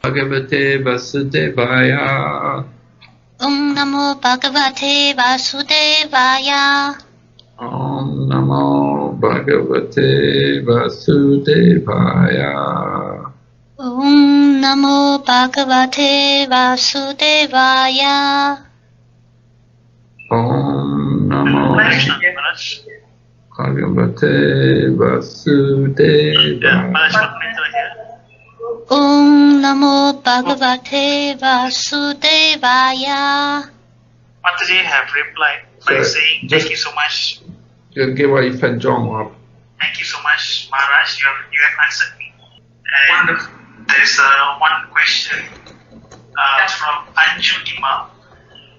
Bhagavate Vasudevaya. Om Namo Bhagavate Vasudevaya. Om Namo Bhagavate Vasudevaya. Om Namo Bhagavate Vasudevaya. Om Namo Bhagavate Vasudevaya. Om Namo Bhagavate Vasudevaya. Mataji have replied by saying, thank you so much. Give away Fanjong up. Thank you so much, Maharaj. You have answered me. And there's one question from Anju Ima.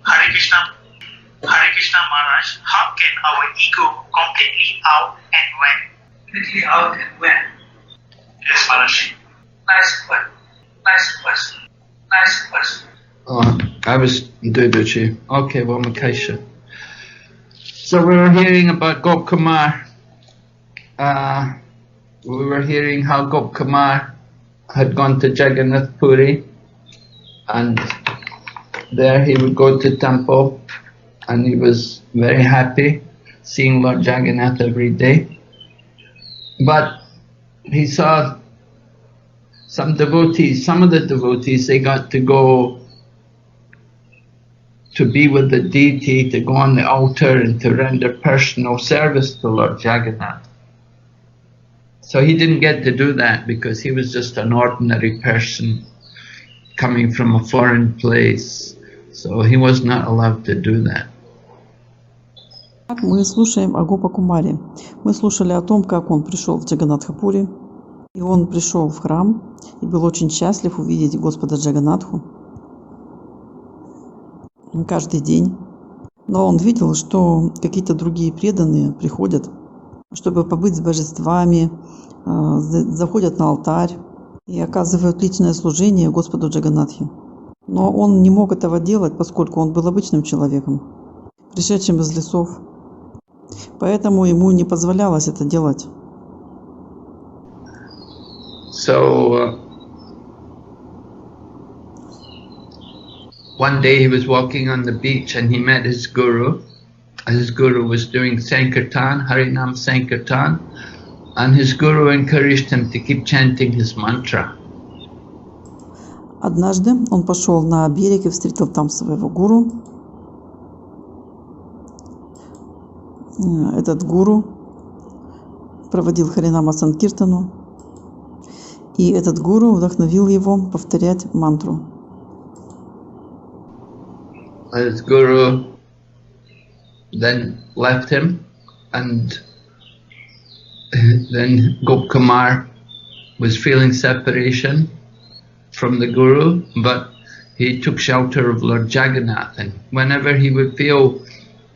Hare Krishna Maharaj. How can our ego completely out and when? Completely out and when? Yes, Maharaj. Nice question. I was Duduchi. Okay, well, Makesha. So we were hearing about Gopkumar. We were hearing how Gopkumar had gone to Jagannath Puri, and there he would go to temple, and he was very happy seeing Lord Jagannath every day. But he saw some of the devotees, they got to go to be with the deity, to go on the altar and to render personal service to Lord Jagannath. So he didn't get to do that because he was just an ordinary person coming from a foreign place. So he was not allowed to do that. Мы слушаем о Гопа Кумаре. Мы слушали о том, как он пришел в Джаганнатхапури. И он пришел в храм и был очень счастлив увидеть Господа Джаганнатху каждый день. Но он видел, что какие-то другие преданные приходят, чтобы побыть с божествами, заходят на алтарь и оказывают личное служение Господу Джаганнатхе. Но он не мог этого делать, поскольку он был обычным человеком, пришедшим из лесов. Поэтому ему не позволялось это делать. So one day he was walking on the beach and he met his guru. His guru was doing Sankirtan, Harinam Sankirtan, and his guru encouraged him to keep chanting his mantra. Однажды он пошел на берег и встретил там своего гуру. Этот гуру проводил Харинама Санкиртану. И этот гуру вдохновил его повторять мантру. His guru then left him, and then Gopkumar was feeling separation from the guru, but he took shelter of Lord Jagannath, and whenever he would feel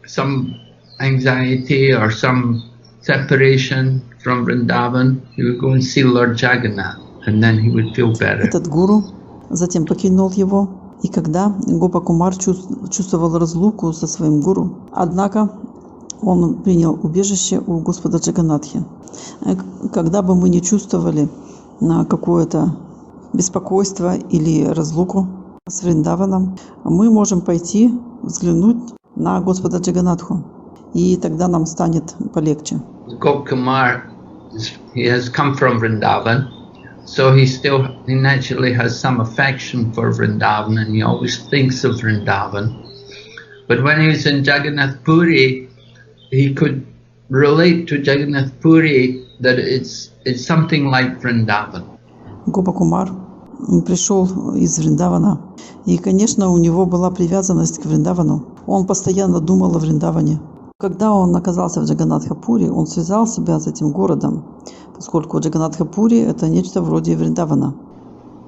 some anxiety or some separation from Vrindavan, he would go and see Lord Jagannath. And then he would feel better. Этот гуру затем покинул его, и когда Гопа Кумар чувствовал разлуку со своим гуру, однако он принял убежище у Господа Джаганнатхи. Когда бы мы не чувствовали какое-то беспокойство или разлуку с Вриндаваном, мы можем пойти взглянуть на Господа Джаганнатху, и тогда нам станет полегче. Gopkumar, he has come from Vrindavan. So he naturally has some affection for Vrindavan, and he always thinks of Vrindavan. But when he was in Jagannath Puri, he could relate to Jagannath Puri that it's something like Vrindavan. Гопа Кумар пришел из Вриндавана, и, конечно, у него была привязанность к Вриндавану. Он постоянно думал о Вриндаване. Когда он оказался в Джаганнатхапури, он связал себя с этим городом, поскольку Джаганнатхапури — это нечто вроде Вриндавана.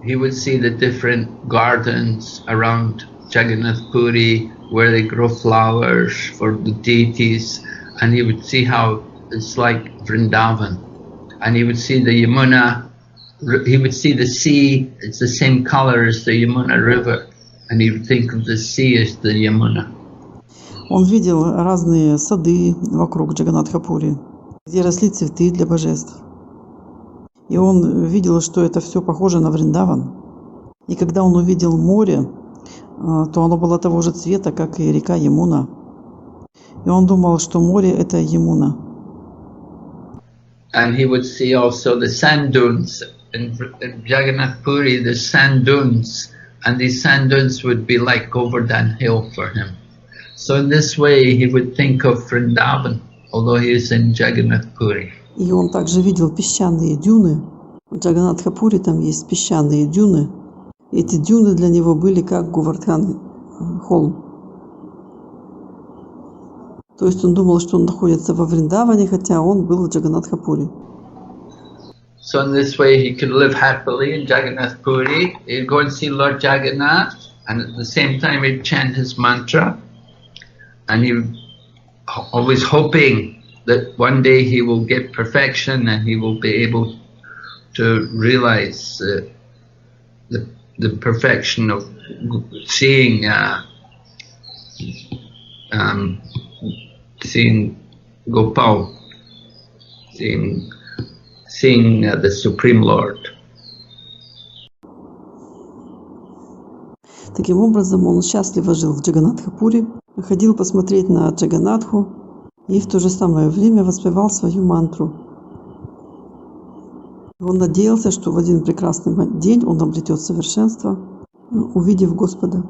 He would see the different gardens around Jagannath Puri where they grow flowers for the deities, and he would see how it's like Vrindavan. And he would see the Yamuna, he would see the sea, it's the same color as the Yamuna river, and he would think of the sea as the Yamuna. Он видел разные сады вокруг Джаганнатхапури, где росли цветы для божеств. И он видел, что это все похоже на Вриндаван. И когда он увидел море, то оно было того же цвета, как и река Ямуна. И он думал, что море – это Ямуна. And he would see also the sand dunes. In Jagannath Puri, the sand dunes, and these sand dunes would be like Govardhan Hill for him. So in this way he would think of Vrindavan, although he is in Jagannath Puri. И он также видел песчаные дюны. В Джаганнатхапуре там есть песчаные дюны. Эти дюны для него были как Говардхан холм. То есть он думал, что он находится во Вриндаване, хотя он был в Джаганнатхапуре. So in this way he could live happily in Jagannath Puri. He'd go and see Lord Jagannath, and at the same time he'd chant his mantra, and he always hoping that one day he will get perfection and he will be able to realize the perfection of seeing Gopal, seeing the Supreme Lord. Таким образом, он счастливо жил в Джаганнатхапуре, ходил посмотреть на Джаганнатху и в то же самое время воспевал свою мантру. Он надеялся, что в один прекрасный день он обретет совершенство, увидев Господа.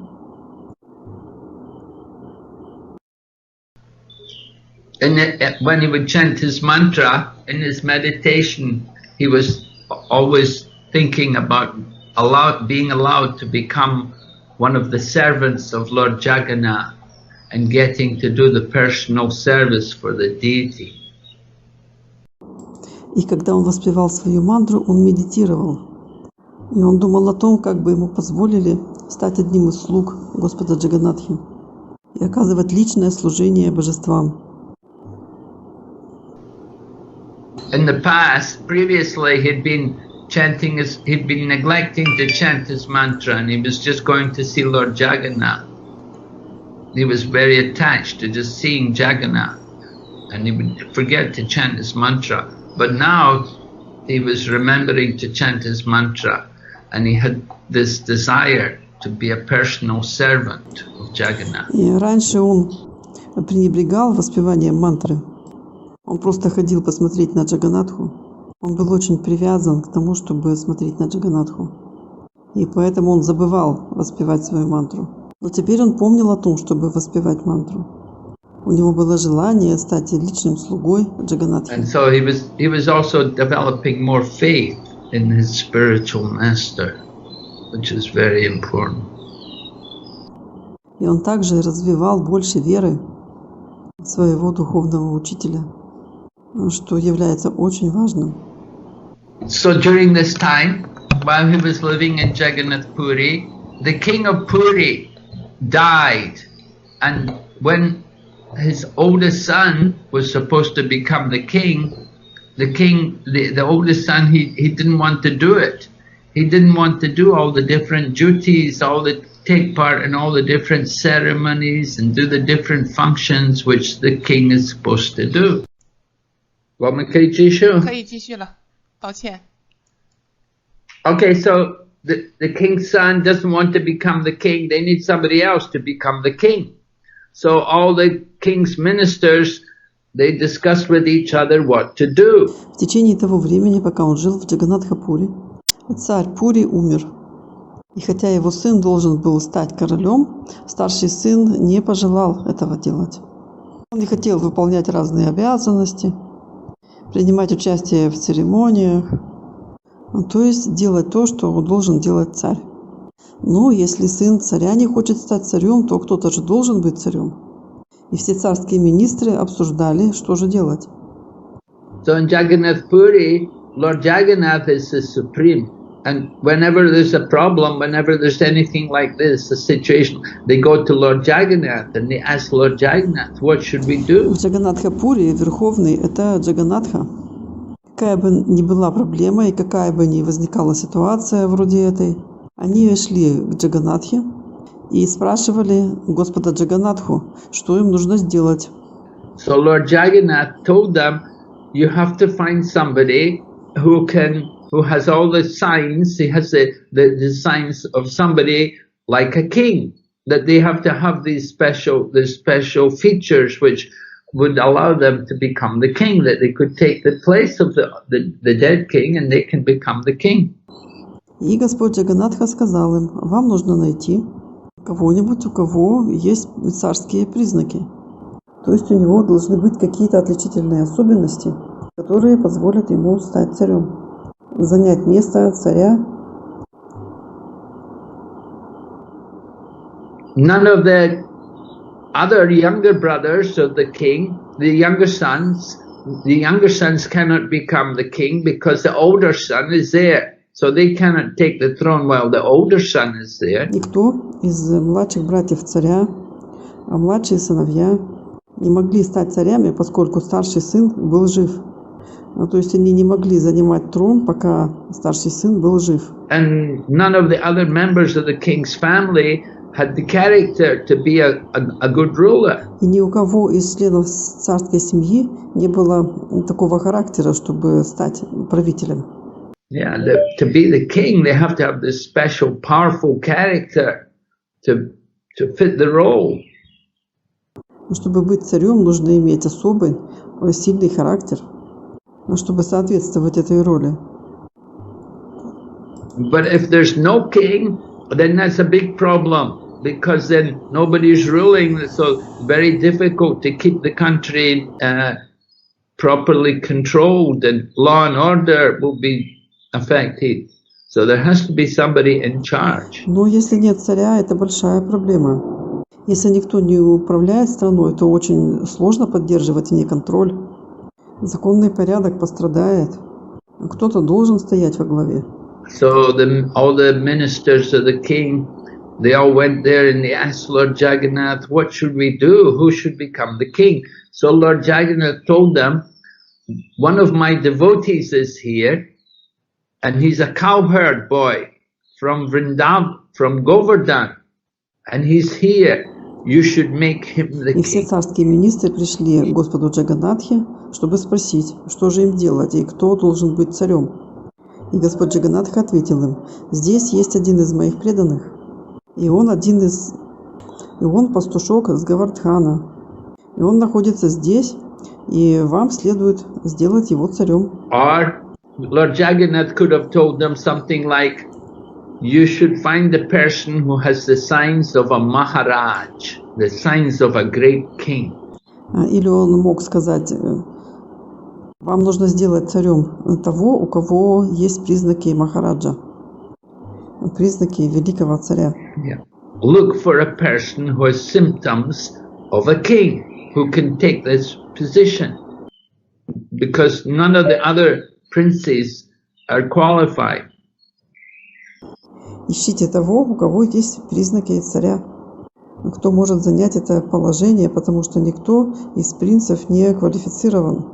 And when he would chant his mantra, in his meditation, he was always thinking about being allowed to become one of the servants of Lord Jagannath and getting to do the personal service for the deity. И когда он воспевал свою мантру, он медитировал. И он думал о том, как бы ему позволили стать одним из слуг Господа Джаганнатхи и оказывать личное служение божествам. In the past, previously, he'd been neglecting to chant his mantra, and he was just going to see Lord Jagannath. He was very attached to just seeing Jagannath, and he would forget to chant his mantra. But now he was remembering to chant his mantra, and he had this desire to be a personal servant of Jagannath. И раньше он пренебрегал воспеванием мантры. Он просто ходил посмотреть на Джаганнатху. Он был очень привязан к тому, чтобы смотреть на Джаганнатху. И поэтому он забывал воспевать свою мантру. Но теперь он помнил о том, чтобы воспевать мантру. У него было желание стать личным слугой Джаганнатхи. And so he was also developing more faith in his spiritual master, which is very important. И он также развивал больше веры в своего духовного учителя, что является очень важным. So during this time, while he was living in Jagannath Puri, the king of Puri died, and when his oldest son was supposed to become the king, the oldest son, he didn't want to do it. He didn't want to do all the different duties, take part in all the different ceremonies and do the different functions which the king is supposed to do. 我们可以继续？可以继续了，抱歉。 Okay, so the king's son doesn't want to become the king. They need somebody else to become the king. So all the king's ministers, they discussed with each other what to do. В течение того времени, пока он жил в Джаганнатхапуре, царь Пури умер. И хотя его сын должен был стать королем, старший сын не пожелал этого делать. Он не хотел выполнять разные обязанности, принимать участие в церемониях, то есть делать то, что должен делать царь. Но если сын царя не хочет стать царем, то кто-то же должен быть царем. И все царские министры обсуждали, что же делать. So in Jagannath Puri, Lord Jagannath is the supreme. And whenever there's a problem, whenever there's anything like this, a situation, they go to Lord Jagannath and they ask Lord Jagannath, what should we do? В Джаганнатхапуре верховный – это Джаганнатха. Какая бы ни была проблема и какая бы ни возникала ситуация вроде этой, они шли к Джаганнатхе и спрашивали Господа Джаганнатху, что им нужно сделать. So Lord Jagannath told them, you have to find somebody who can who has all the signs, he has the signs of somebody like a king, that they have to have these special features which would allow them to become the king, that they could take the place of the dead king and they can become the king. И Господь Джаганатха сказал им: вам нужно найти кого-нибудь, у кого есть царские признаки. То есть у него должны быть какие-то отличительные особенности, которые позволят ему стать царем, занять место царя. None of the other younger brothers of the king, the younger sons cannot become the king because the older son is there. So they cannot take the throne while the older son is there. Никто из младших братьев царя, а младшие сыновья не могли стать царями, поскольку старший сын был жив. То есть они не могли занимать трон, пока старший сын был жив. And none of the other members of the king's family had the character to be a good ruler. И ни у кого из членов царской семьи не было такого характера, чтобы стать правителем. Yeah, to be the king, they have to have this special, powerful character to fit the role. Чтобы быть царем, нужно иметь особый, сильный характер, чтобы соответствовать этой роли. But if there's no king, then that's a big problem, because then nobody is ruling, so very difficult to keep the country properly controlled, and law and order will be affected. So there has to be somebody in charge. Но если нет царя, это большая проблема. Если никто не управляет страной, то очень сложно поддерживать в ней контроль. Законный порядок пострадает. Кто-то должен стоять во главе. So all the ministers of the king, they all went there and they asked Lord Jagannath, what should we do? Who should become the king? So Lord Jagannath told them, one of my devotees is here, and he's a cowherd boy from Vrindavan, from Govardhan, and he's here. You should make him the king. И все царские министры пришли к Господу Джаганатхе, чтобы спросить, что же им делать и кто должен быть царем. И Господь Джаганатха ответил им: здесь есть один из моих преданных, и он пастушок с Говардхана, и он находится здесь, и вам следует сделать его царем. Or Lord Jagannath could have told them something like, you should find the person who has the signs of a Maharaj, the signs of a great king. Или он мог сказать: вам нужно сделать царем того, у кого есть признаки Махараджа, признаки великого царя. Yeah. Look for a person who has symptoms of a king, who can take this position, because none of the other princes are qualified. Ищите того, у кого есть признаки царя, кто может занять это положение, потому что никто из принцев не квалифицирован.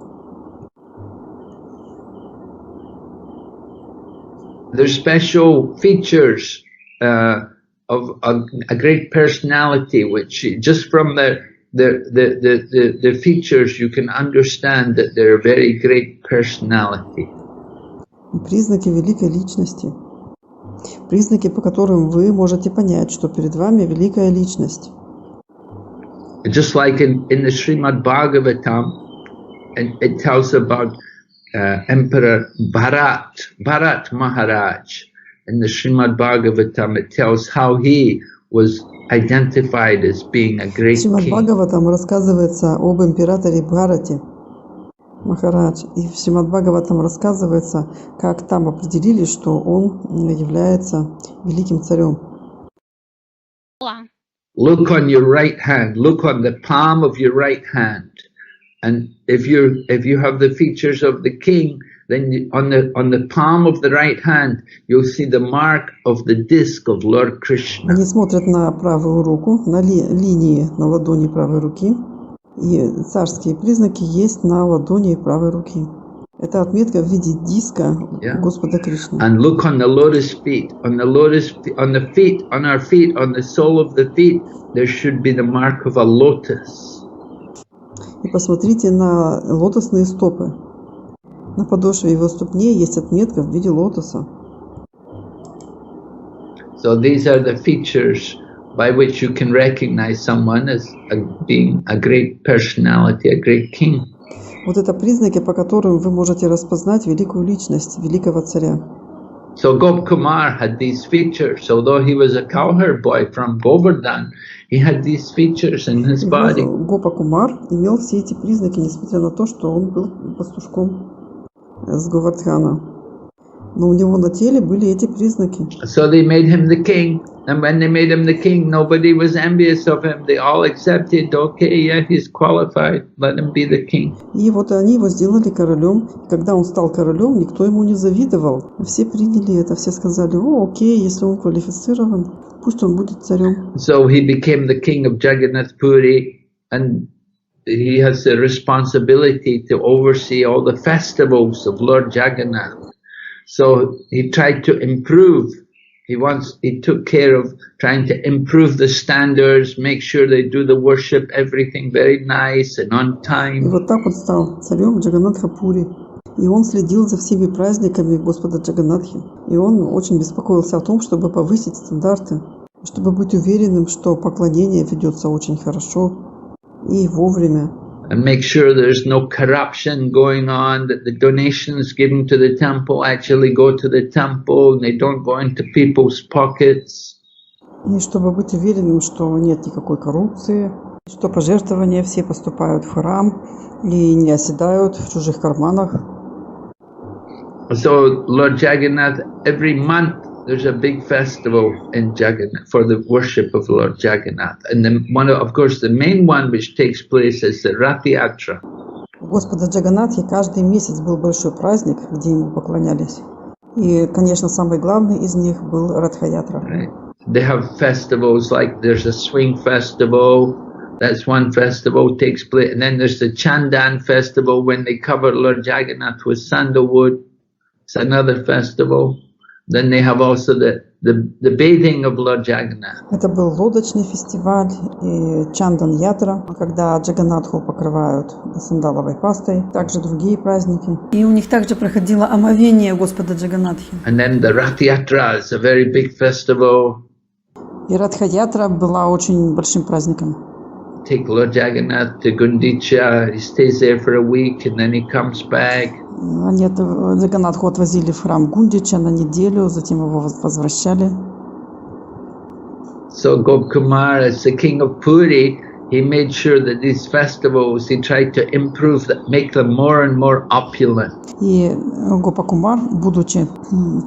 There's special features of a great personality, which just from the features you can understand that they're a very great personality. Признаки великой личности. Признаки, по которым вы можете понять, что перед вами великая личность. Just like in the Brihad-Bhagavatam, it tells about Emperor Bharat Maharaj. In the Brihad-Bhagavatam, it tells how he was identified as being a great king. В Брихад-Бхагаватам рассказывается об императоре Бхарате Махарадж. И в Брихад-Бхагаватам рассказывается, как там определили, что он является великим царем. Look on your right hand. Look on the palm of your right hand. And if you have the features of the king, then on the palm of the right hand, you'll see the mark of the disc of Lord Krishna. Они смотрят на правую руку, на линии на ладони правой руки, и царские признаки есть на ладони правой руки. Это отметка в виде диска Господа Кришны. And look on the lotus feet, on the feet, on our feet, on the sole of the feet, there should be the mark of a lotus. И посмотрите на лотосные стопы. На подошве его ступней есть отметка в виде лотоса. So these are the features by which you can recognize someone as being a great personality, a great king. Вот это признаки, по которым вы можете распознать великую личность, великого царя. So Gopkumar had these features, although he was a cowherd boy from Govardhan, he had these features in his body. Гопа Кумар имел все эти признаки, несмотря на то, что он был пастушком с Говардхана. Но у него на теле были эти признаки. So they made him the king, and when they made him the king, nobody was envious of him. They all accepted, okay, yeah, he's qualified, let him be the king. И вот они его сделали королем. Когда он стал королем, никто ему не завидовал. Все приняли это, все сказали, о, окей, если он квалифицирован, пусть он будет царем. So he became the king of Jagannath Puri, and he has the responsibility to oversee all the festivals of Lord Jagannath. So he tried to improve. He took care of trying to improve the standards, make sure they do the worship, everything very nice and on time. И вот так он стал царем Джаганнатха-Пури. И он следил за всеми праздниками Господа Джаганнатхи. И он очень беспокоился о том, чтобы повысить стандарты, чтобы быть уверенным, что поклонение ведется очень хорошо и вовремя. And make sure there's no corruption going on, that the donations given to the temple actually go to the temple and they don't go into people's pockets. И чтобы быть уверенным, что нет никакой коррупции, что пожертвования все поступают в храм и не оседают в чужих карманах. So Lord Jagannath, every month there's a big festival in Jagannath for the worship of Lord Jagannath. And then of course, the main one which takes place is the Rath Yatra. У Господа Джаганнатхи каждый месяц был большой праздник, где ему поклонялись. И, конечно, самый главный из них был Радха-ятра. Right. They have festivals like there's a swing festival. That's one festival takes place. And then there's the Chandan festival when they cover Lord Jagannath with sandalwood. It's another festival. Then they have also the bathing of Lord Jagannath. Это был лодочный фестиваль и Чандан-ятра, когда Джаганнатху покрывают сандаловой пастой. Также другие праздники. И у них также проходило омовение Господа Джаганнатхи. And then the Rath Yatra is a very big festival. И Радха-ятра была очень большим праздником. Take Lord Jagannath to Gundicha. He stays there for a week and then he comes back. Они Джаганнатху отвозили в храм Гундича на неделю, затем его возвращали. So Gopkumar, as the king of Puri, he made sure that these festivals, he tried to improve them, make them more and more opulent. И Гопа Кумар, будучи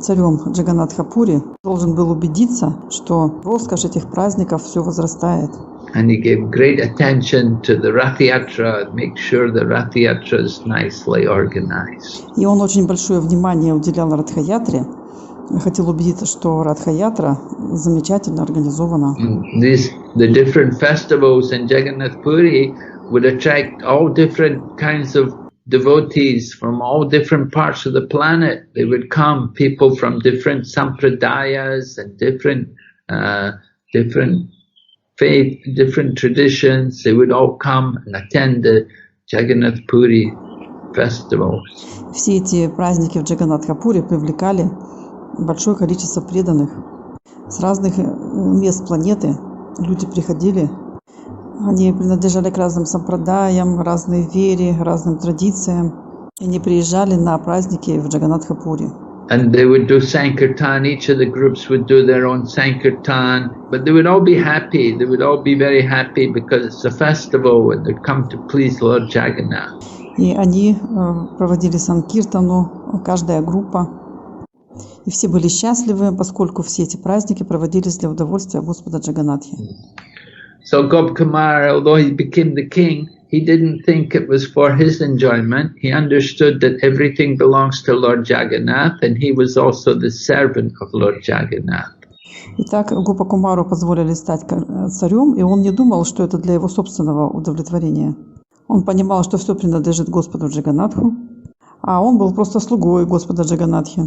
царем Джаганнатха-Пури, должен был убедиться, что роскошь этих праздников все возрастает. And he gave great attention to the Rath Yatra, make sure the Rath Yatra is nicely organized. И он очень большое внимание уделял Радха-ятре. Хотел убедиться, что Радха-ятра замечательно организована. The different festivals in Jagannath Puri would attract all different kinds of devotees from all different parts of the planet. They would come, people from different sampradayas and different faith, different traditions. They would all come and attend the Jagannath Puri festivals. Все эти праздники в Джаганнатха-Пури привлекали большое количество преданных. С разных мест планеты люди приходили. Они принадлежали к разным сампрадаям, разной вере, разным традициям. Они приезжали на праздники в Джаганнатха-Пури. And they would do Sankirtan, each of the groups would do their own Sankirtan, but they would all be happy, they would all be very happy because it's a festival and they'd come to please Lord Jagannath. И они проводили Санкиртану, каждая группа. И все были счастливы, поскольку все эти праздники проводились для удовольствия Господа Джаганнатхи. So Gopkumar, although he became the king, he didn't think it was for his enjoyment. He understood that everything belongs to Lord Jagannath and he was also the servant of Lord Jagannath. Итак, Гопа Кумару позволили стать царем, и он не думал, что это для его собственного удовлетворения. Он понимал, что все принадлежит Господу Джаганнатху, а он был просто слугой Господа Джаганнатхи.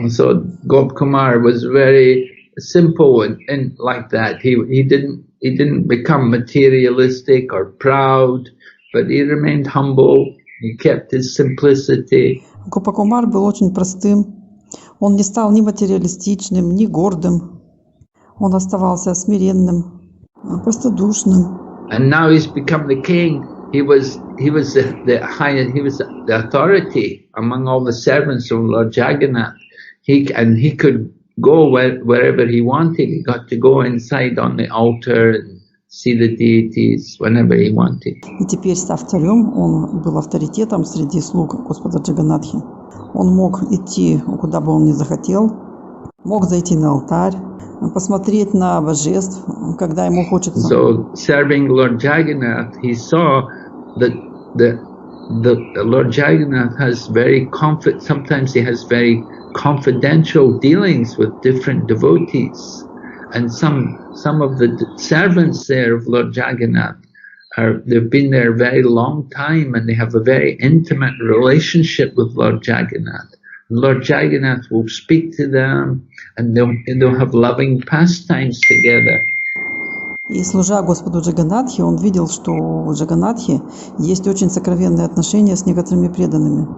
So Gopkumar was very simple and like that. He didn't become materialistic or proud, but he remained humble. He kept his simplicity. Гопакумар был очень простым. Он не стал ни материалистичным, ни гордым. Он оставался смиренным, простодушным. And now he's become the king. He was the highest. He was the authority among all the servants of Lord Jagannath. He could go wherever he wanted. He got to go inside on the altar and see the deities whenever he wanted. И теперь, став царем, он был авторитетом среди слуг Господа Джаганатхи. Он мог идти, куда бы он ни захотел, мог зайти на алтарь, посмотреть на божеств, когда ему хочется. So serving Lord Jagannath, he saw that the Lord Jagannath has sometimes he has very confidential dealings with different devotees, and some of the servants there of Lord Jagannath they've been there a very long time, and they have a very intimate relationship with Lord Jagannath. Lord Jagannath will speak to them, and they'll have loving pastimes together. И служа Господу Джаганатхи, он видел, что у Джаганатхи есть очень сокровенные отношения с некоторыми преданными.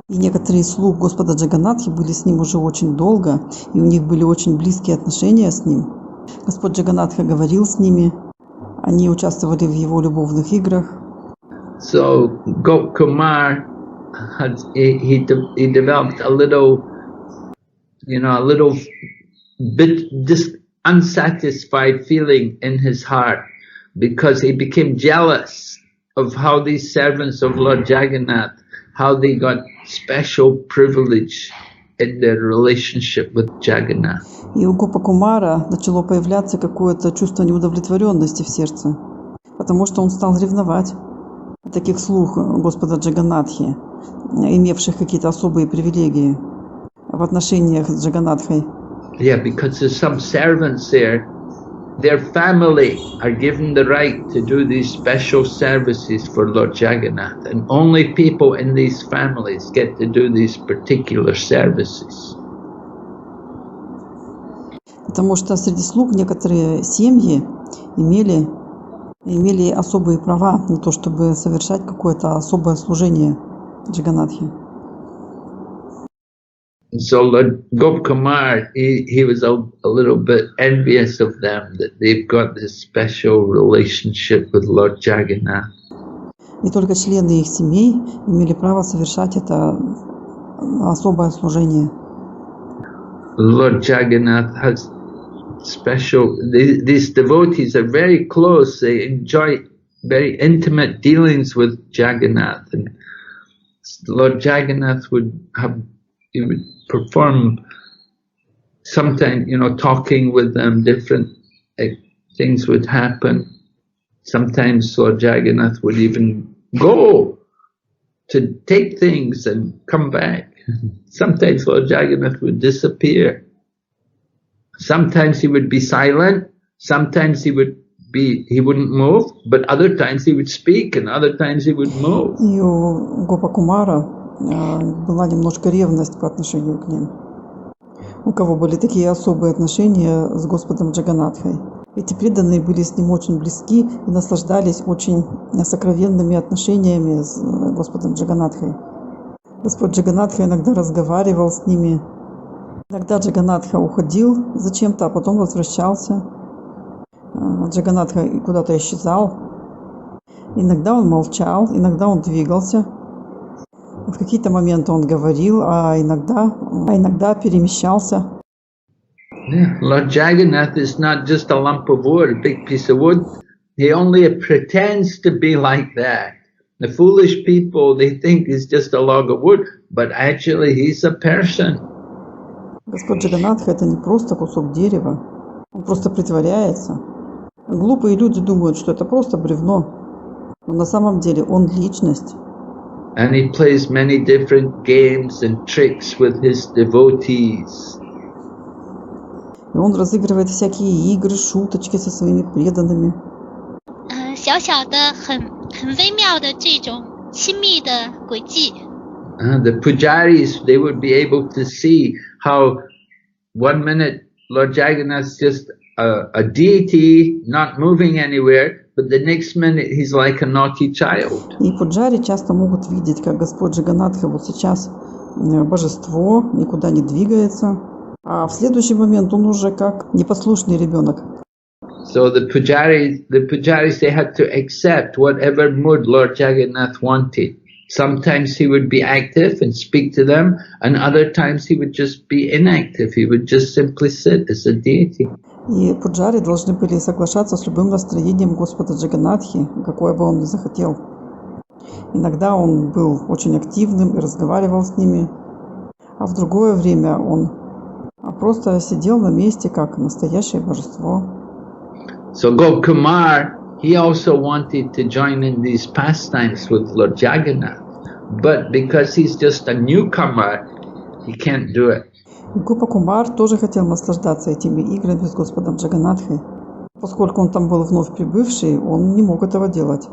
И некоторые слуг Господа Джаганатхи были с ним уже очень долго, и у них были очень близкие отношения с ним. Господь Джаганатха говорил с ними, они участвовали в его любовных играх. So Gopkumar he developed a little bit unsatisfied feeling in his heart, because he became jealous of how these servants of Lord Jagannath, how they got special privilege in their relationship with Jagannath. И у Гопакумара начало появляться какое-то чувство неудовлетворенности в сердце, потому что он стал ревновать таких слуг Господа Джаганатхи, имевших какие-то особые привилегии в отношениях с Джаганатхой. Yeah, because there's some servants there, their family are given the right to do these special services for Lord Jagannath, and only people in these families get to do these particular services. Потому что среди слуг некоторые семьи имели особые права на то, чтобы совершать какое-то особое служение Джаганатхи. So Lord Gopkumar, he was a little bit envious of them, that they've got this special relationship with Lord Jagannath. И только члены их семей имели право совершать это особое служение. Lord Jagannath has these devotees are very close, they enjoy very intimate dealings with Jagannath, and Lord Jagannath he would perform sometimes, talking with them, different things would happen. Sometimes Lord Jagannath would even go to take things and come back. Sometimes Lord Jagannath would disappear. Sometimes he would be silent, sometimes he wouldn't move, but other times he would speak, and other times he would move. И у Гопакумара была немножко ревность по отношению к ним. У кого были такие особые отношения с Господом Джаганатхой. Эти преданные были с ним очень близки и наслаждались очень сокровенными отношениями с Господом Джаганатхой. Господь Джаганатха иногда разговаривал с ними. Иногда Джаганатха уходил зачем-то, а потом возвращался. Джаганатха куда-то исчезал. Иногда он молчал, иногда он двигался. В какие-то моменты он говорил, а иногда перемещался. Yeah. Lord Jagannath is not just a lump of wood, a big piece of wood. He only pretends to be like that. The foolish people, they think he's just a log of wood, but actually he's a person. Господь Джаганатха — это не просто кусок дерева, он просто притворяется. Глупые люди думают, что это просто бревно, но на самом деле он личность. And he plays many different games and tricks with his devotees. И он разыгрывает всякие игры, шуточки со своими преданными. 小小的很微妙的这种亲密的轨迹。The pujaris, they would be able to see how 1 minute Lord Jagannath's just a deity not moving anywhere, but the next minute he's like a naughty child. И пуджари часто могут видеть, как Господь Джаганатха вот сейчас божество, никуда не двигается, а в следующий момент он уже как непослушный ребенок. So the pujaris, they had to accept whatever mood Lord Jagannath wanted. Sometimes he would be active and speak to them, and other times he would just be inactive. He would just simply sit as a deity. И пуджари должны были соглашаться с любым настроением Господа Джаганатхи, какое бы он ни захотел. Иногда он был очень активным и разговаривал с ними, а в другое время он просто сидел на месте, как настоящее божество. So Gopkumar, he also wanted to join in these pastimes with Lord Jagannath, but because he's just a newcomer, he can't do it. И Гопа Кумар тоже хотел наслаждаться этими играми с Господом Джаганатхой. Поскольку он там был вновь прибывший, он не мог этого делать.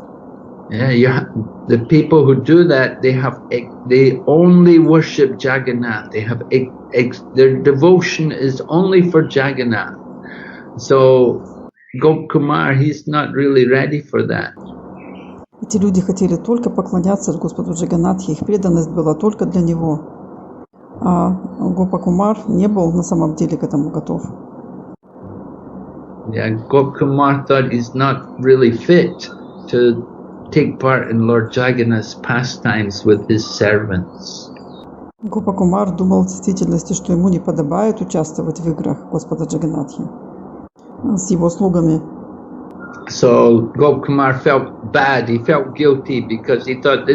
Yeah, the people who do that, they only worship Jagannath. They have their devotion is only for Jagannath. So Gopkumar, he's not really ready for that. Эти люди хотели только поклоняться Господу Джаганатхе, их преданность была только для него. А Гопа Кумар не был на самом деле к этому готов. Yeah, Gopkumar thought he's not really fit to take part in Lord Jagannath's pastimes with his servants. Гопа Кумар думал в действительности, что ему не подобает участвовать в играх Господа Джаганатхи с его слугами. So Gopkumar felt bad, he felt guilty because he thought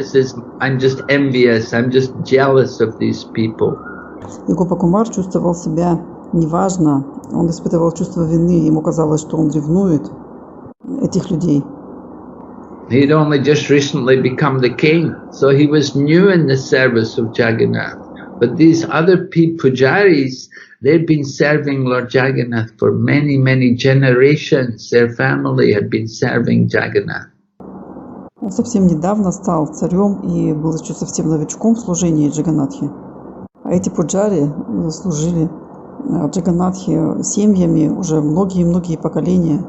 I'm just envious, I'm just jealous of these people. И Гопа Кумар чувствовал себя неважно, он испытывал чувство вины, ему казалось, что он ревнует этих людей. He'd only just recently become the king, so he was new in the service of Jagannath. But these other pujaris, they'd been serving Lord Jagannath for many, many generations. Their family had been serving Jagannath. Он совсем недавно стал царем и был еще совсем новичком в служении Джаганатхи. А эти пуджари служили Джаганатхи семьями уже многие-многие поколения.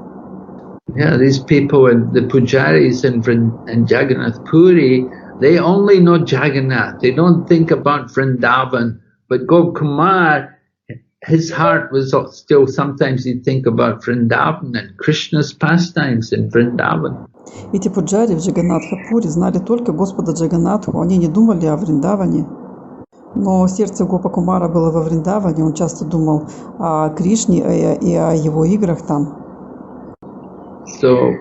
Yeah, these people and the pujaris in Jagannath Puri, they only know Jagannath. They don't think about Vrindavan. But Gopkumar, his heart was still, sometimes he'd think about Vrindavan and Krishna's pastimes in Vrindavan. Эти пуджари в Джаганнатха-Пури знали только Господа Джаганнатху, они не думали о Вриндаване. Но сердце Гопа Кумара было во Вриндаване, он часто думал о Кришне и о его играх там. So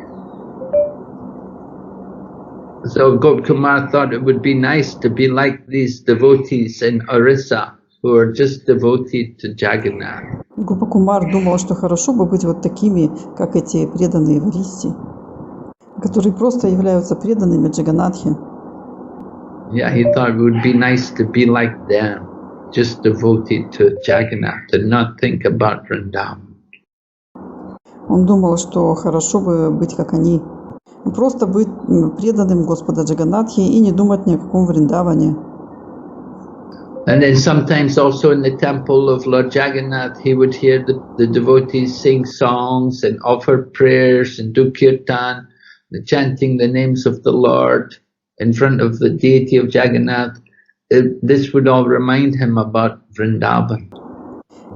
Gopkumar thought it would be nice to be like these devotees in Orissa who are just devoted to Jagannath. Гопа Кумар думал, что хорошо бы быть вот такими, как эти преданные в Ориссе, которые просто являются преданными Джаганатхе. Yeah, he thought it would be nice to be like them, just devoted to Jagannath and not think about Vrindavan. Он думал, что хорошо бы быть как они, просто быть преданным Господа Джаганатхи и не думать ни о каком Вриндаване. And then sometimes also in the temple of Lord Jagannath, he would hear the devotees sing songs and offer prayers and do kirtan, chanting the names of the Lord in front of the deity of Jagannath. This would all remind him about Vrindavan.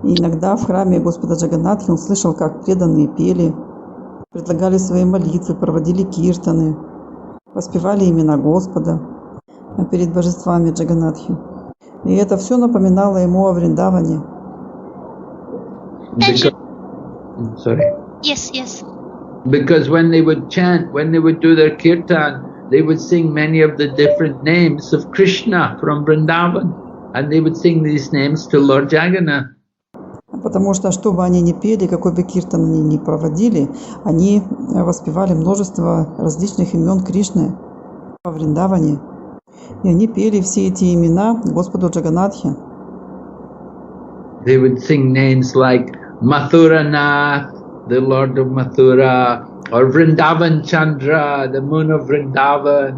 И иногда в храме Господа Джаганатхи он слышал, как преданные пели, предлагали свои молитвы, проводили киртаны, воспевали имена Господа перед божествами Джаганатхи. И это все напоминало ему о Вриндаване. Yes. Because when they would chant, when they would do their kirtan, they would sing many of the different names of Krishna from Vrindavan, and they would sing these names to Lord Jagannath. Потому что, что бы они ни пели, какой бы киртан они ни проводили, они воспевали множество различных имен Кришны во Вриндаване. И они пели все эти имена Господу Джаганатхе. They would sing names like Mathuranath, the Lord of Mathura, or Vrindavan Chandra, the moon of Vrindavan,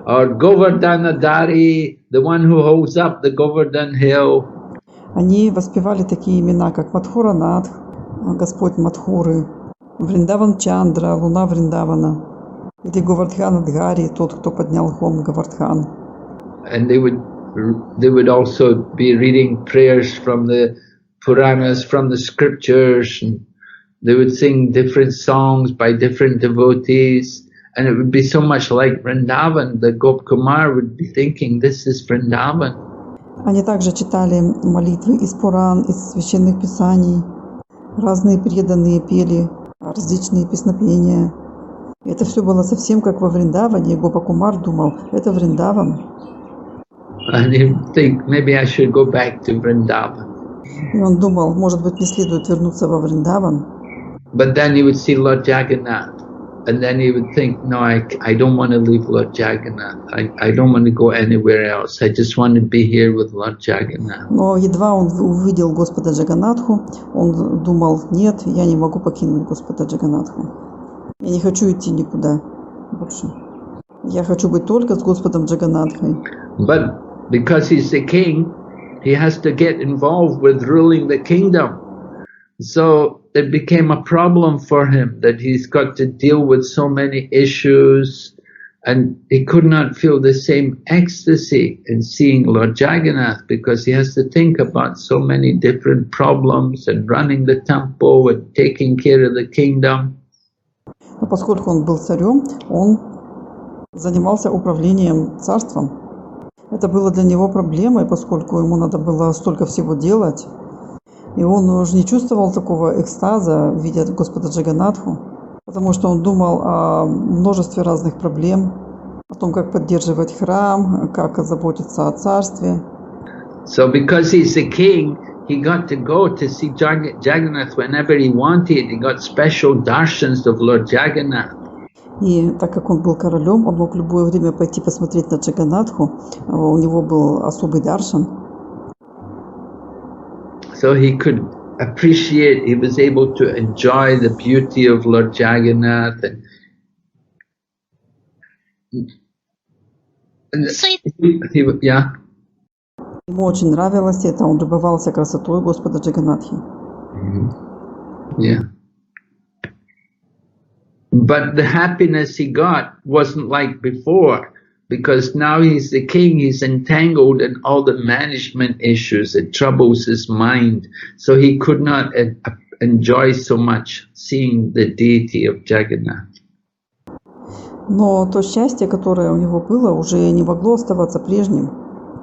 or Govardhanadhari, the one who holds up the Govardhan hill. Они воспевали такие имена, как Мадхуранатх, Господь Мадхуры, Вриндаван Чандра, луна Вриндавана, или Говардхан Адгари, тот, кто поднял холм Говардхан. And they would also be reading prayers from the Puranas, from the scriptures, and they would sing different songs by different devotees, and it would be so much like Vrindavan. The Gop Kumar would be thinking, this is Vrindavan. Они также читали молитвы из Пуран, из священных писаний. Разные преданные пели различные песнопения. И это все было совсем как во Вриндаване. И Гопа Кумар думал, это Вриндаван. And he would think, maybe I should go back to Vrindavan. И он думал, может быть, не следует вернуться во Вриндаван. But then he would see Lord Jagannath, and then he would think, no, I don't want to leave Lord Jagannath. I don't want to go anywhere else. I just want to be here with Lord Jagannath. Но едва он увидел Господа Джаганнатху, он думал, нет, я не могу покинуть Господа Джаганнатху. Я не хочу идти никуда больше. Я хочу быть только с Господом Джаганнатхой. But because he's the king, he has to get involved with ruling the kingdom. So it became a problem for him that he's got to deal with so many issues, and he could not feel the same ecstasy in seeing Lord Jagannath because he has to think about so many different problems and running the temple and taking care of the kingdom. Но поскольку он был царем, он занимался управлением царством. Это было для него проблемой, поскольку ему надо было столько всего делать. И он уже не чувствовал такого экстаза, видя Господа Джаганнатху, потому что он думал о множестве разных проблем, о том, как поддерживать храм, как заботиться о царстве. So because he's the king, he got to go to see Jagannath whenever he wanted. He got special darshans of Lord Jagannath. И так как он был королем, он мог в любое время пойти посмотреть на Джаганнатху. У него был особый даршан. So he could appreciate, he was able to enjoy the beauty of Lord Jagannath. Yeah. Ему очень нравилось это, он любовался красотой Господа Джаганнатхи. Yeah. But the happiness he got wasn't like before, because now he's the king, he's entangled in all the management issues, it troubles his mind, so he could not enjoy so much seeing the deity of Jagannath. Но то счастье, которое у него было, уже не могло оставаться прежним.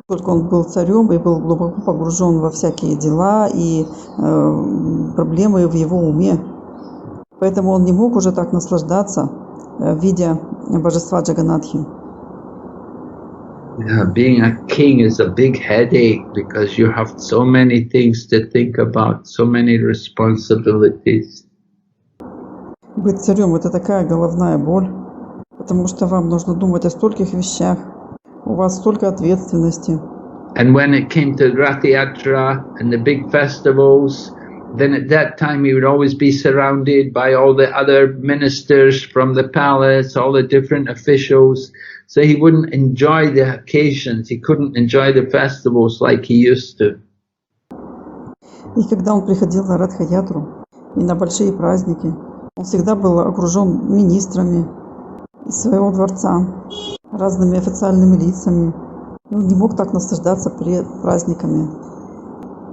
Только он был царем и был глубоко погружен во всякие дела и проблемы в его уме. Поэтому он не мог уже так наслаждаться, видя божества Джаганнатхи. Yeah, being a king is a big headache because you have so many things to think about, so many responsibilities. Быть царем – это такая головная боль, потому что вам нужно думать о стольких вещах, у вас столько ответственности. And when it came to Rath Yatra and the big festivals, then at that time he would always be surrounded by all the other ministers from the palace, all the different officials. So he wouldn't enjoy the occasions, he couldn't enjoy the festivals like he used to. И когда он приходил на Радха-ятру и на большие праздники, он всегда был окружен министрами из своего дворца, разными официальными лицами. И он не мог так наслаждаться праздниками.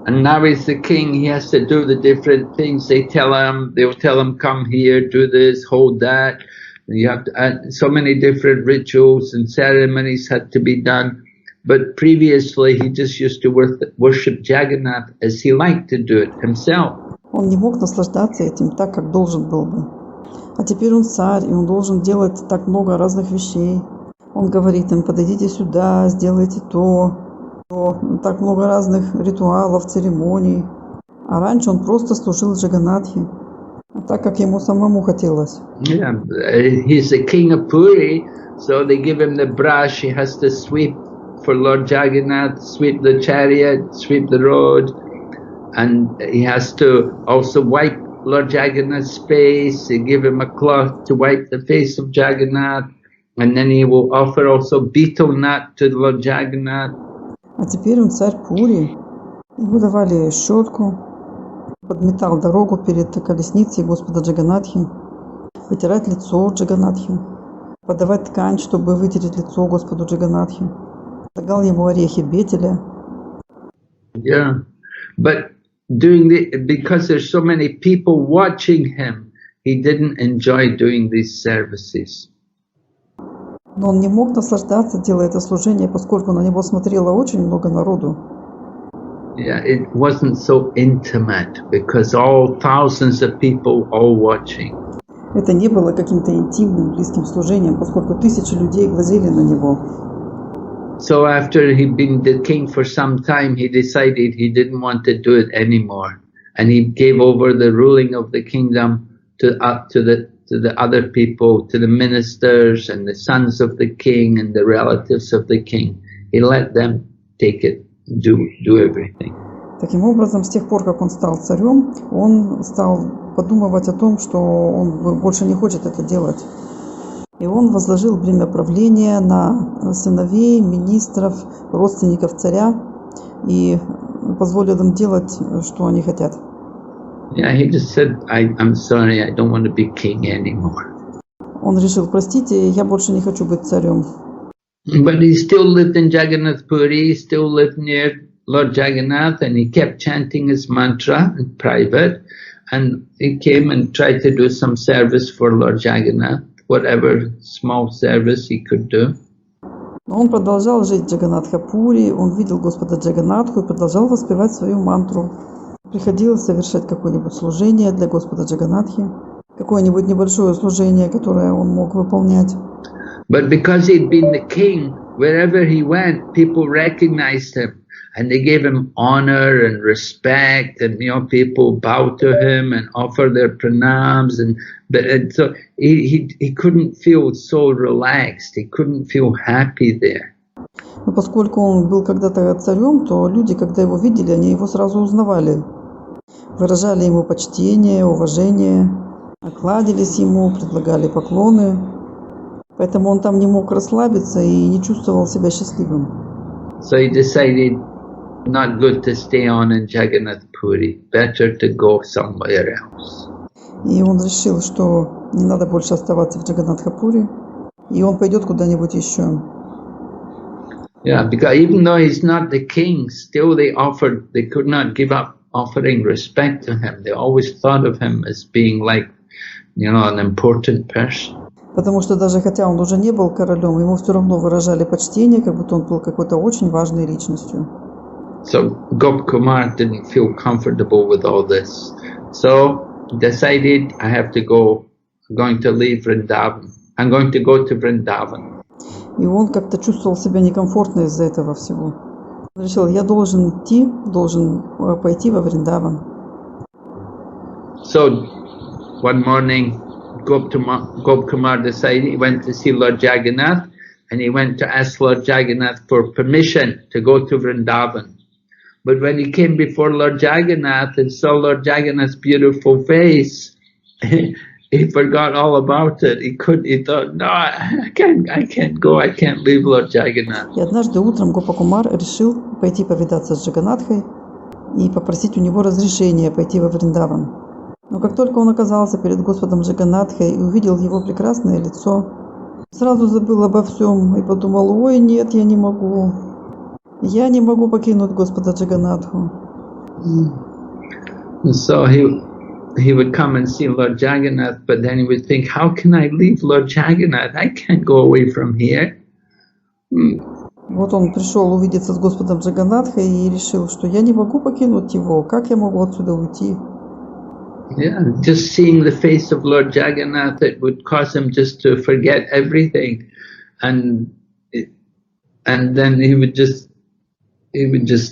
And now he's the king, he has to do the different things. They'll tell him, come here, do this, hold that. And you have to, so many different rituals and ceremonies had to be done. But previously he just used to worship Jagannath as he liked to do it himself. Он не мог наслаждаться этим так, как должен был бы. А теперь он царь, и он должен делать так много разных вещей. Он говорит им, подойдите сюда, сделайте то. Так много разных ритуалов, церемоний. А раньше он просто служил Джаганнатхе, так как ему самому хотелось. Yeah, he's the king of Puri, so they give him the brush. He has to sweep for Lord Jagannath, sweep the chariot, sweep the road, and he has to also wipe Lord Jagannath's face. They give him a cloth to wipe the face of Jagannath, and then he will offer also betel nut to Lord Jagannath. А теперь он царь Пури. Ему давали щетку, подметал дорогу перед колесницей Господа Джаганатхи, вытирать лицо Джаганатхи, подавать ткань, чтобы вытереть лицо Господу Джаганатхи, предлагал ему орехи бетеля. Yeah, but because there's so many people watching him, he didn't enjoy doing these services. Но он не мог наслаждаться, делая это служение, поскольку на него смотрело очень много народу. Yeah, it wasn't so intimate because all thousands of people all watching. Это не было каким-то интимным, близким служением, поскольку тысячи людей глазели на него. So after he'd been the king for some time, he decided he didn't want to do it anymore, and he gave over the ruling of the kingdom to the other people, to the ministers and the sons of the king and the relatives of the king. He let them take it, do everything. Таким образом, с тех пор, как он стал царем, он стал подумывать о том, что он больше не хочет это делать. И он возложил бремя правления на сыновей, министров, родственников царя и позволил им делать, что они хотят. Yeah, he just said, I'm sorry, I don't want to be king anymore. Он решил, простите, я больше не хочу быть царем. But he still lived in Jagannath Puri, he still lived near Lord Jagannath, and he kept chanting his mantra in private, and he came and tried to do some service for Lord Jagannath, whatever small service he could do. Но он продолжал жить в Джаганнатха-Пури, он видел Господа Джаганнатху и продолжал воспевать свою мантру. Приходилось совершать какое-нибудь служение для Господа Джаганнатхи, какое-нибудь небольшое служение, которое он мог выполнять. But because he'd been the king, wherever he went, people recognized him. And they gave him honor and respect, and people bowed to him and offered their pranams, and so he couldn't feel so relaxed. He couldn't feel happy there. Но поскольку он был когда-то царем, то люди, когда его видели, они его сразу узнавали, выражали ему почтение, уважение, окладились ему, предлагали поклоны. Поэтому он там не мог расслабиться и не чувствовал себя счастливым. So he decided not good to stay on in Jagannath Puri, better to go somewhere else. И он решил, что не надо больше оставаться в Джаганнатха-Пури, и он пойдет куда-нибудь еще. Yeah, because even though he's not the king, still they could not give up offering respect to him. They always thought of him as being like, an important person. Потому что даже хотя он уже не был королем, ему все равно выражали почтение, как будто он был какой-то очень важной личностью. So Gopkumar didn't feel comfortable with all this. So decided, I'm going to leave Vrindavan. I'm going to go to Vrindavan. И он как-то чувствовал себя некомфортно из-за этого всего. Он решил, я должен пойти во Вриндаван. So one morning, Gopkumar decided he went to see Lord Jagannath, and he went to ask Lord Jagannath for permission to go to Vrindavan. But when he came before Lord Jagannath and saw Lord Jagannath's beautiful face, he forgot all about it. He thought, no, I can't go, I can't leave Lord Jagannath. И однажды утром Гопакумар решил пойти повидаться с Джаганнатхой и попросить у него разрешения пойти во Вриндаван. Но как только он оказался перед Господом Джаганнатхой и увидел его прекрасное лицо, сразу забыл обо всем и подумал, ой, нет, я не могу покинуть Господа Джаганнатху. So he would come and see Lord Jagannath, but then he would think, how can I leave Lord Jagannath? I can't go away from here. Вот он пришел увидеться с Господом Джаганнатхой и решил, что я не могу покинуть его. Как я могу отсюда уйти? Yeah, just seeing the face of Lord Jagannath, it would cause him just to forget everything, and then he would just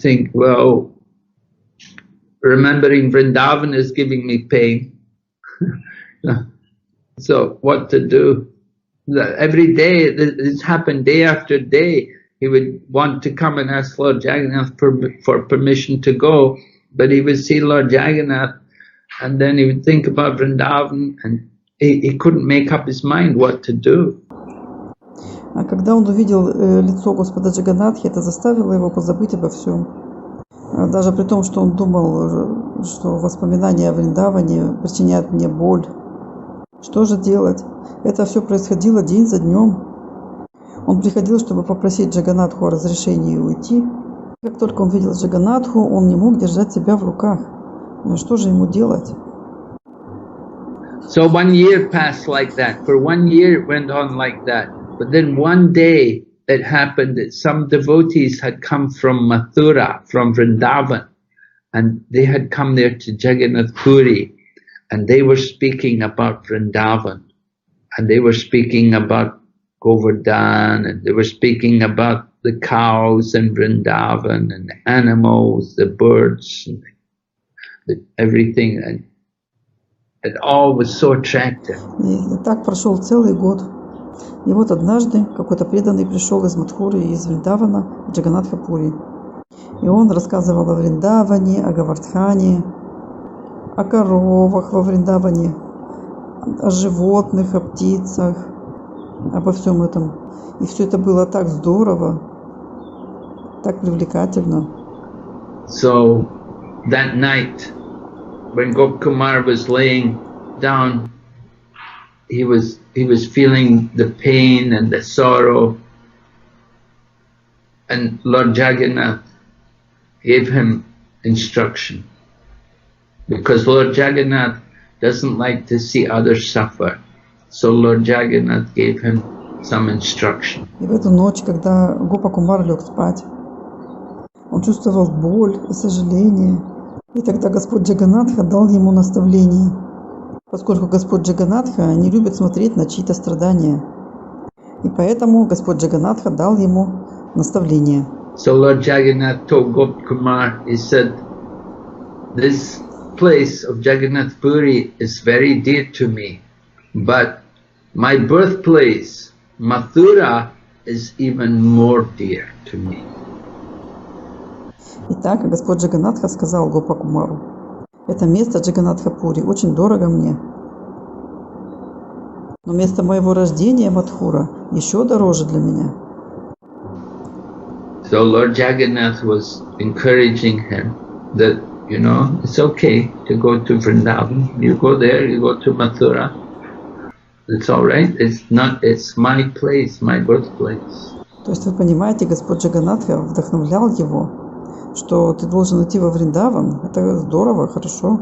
think, well, remembering Vrindavan is giving me pain. So what to do? Every day, it's happened day after day. He would want to come and ask Lord Jagannath for permission to go, but he would see Lord Jagannath, and then he would think about Vrindavan, and he couldn't make up his mind what to do. А когда он увидел лицо Господа Джаганнатхи, это заставило его позабыть обо всем. Даже при том, что он думал что воспоминания о Вриндаване причиняют мне боль. Что же делать? Это все происходило день за днем. Он приходил, чтобы попросить Джаганатху о разрешении уйти. Как только он видел Джаганатху, он не мог держать себя в руках. Ну что же ему делать? So 1 year passed like that. For 1 year it went on like that. But then one day it happened that some devotees had come from Mathura, from Vrindavan, and they had come there to Jagannath Puri, and they were speaking about Vrindavan, and they were speaking about Govardhan, and they were speaking about the cows in Vrindavan, and the animals, the birds, and everything, and it all was so attractive. И так прошел целый год. И вот однажды какой-то преданный пришел из Мадхуры, из Вриндавана, в Джаганатха-Пури. И он рассказывал о Вриндаване, о Говардхане, о коровах во Вриндаване, о животных, о птицах, обо всем этом. И все это было так здорово, так привлекательно. So that night, when Gopkumar was laying down, he was feeling the pain and the sorrow, and Lord Jagannath gave him instruction, because Lord Jagannath doesn't like to see others suffer. So Lord Jagannath gave him some instruction. И в эту ночь, когда Гопа Кумар лег спать, он чувствовал боль и сожаление. И тогда Господь Джаганатха дал ему наставление, поскольку Господь Джаганатха не любит смотреть на чьи-то страдания. И поэтому Господь Джаганатха дал ему наставление. So Lord Jagannath told Gopkumar, he said, this place of Jagannath Puri is very dear to me, but my birthplace, Mathura, is even more dear to me. Итак, Господь Джаганатха сказал Гопа Кумару: это место Джаганатха-Пури очень дорого мне. Но место моего рождения, Мадхура, еще дороже для меня. So Lord Jagannath was encouraging him that, it's okay to go to Vrindavan. You go there, you go to Mathura. It's all right. It's my place, my birthplace. То есть вы понимаете, Господь Джаганатха вдохновлял его, что ты должен идти во Вриндаван. Это здорово, хорошо.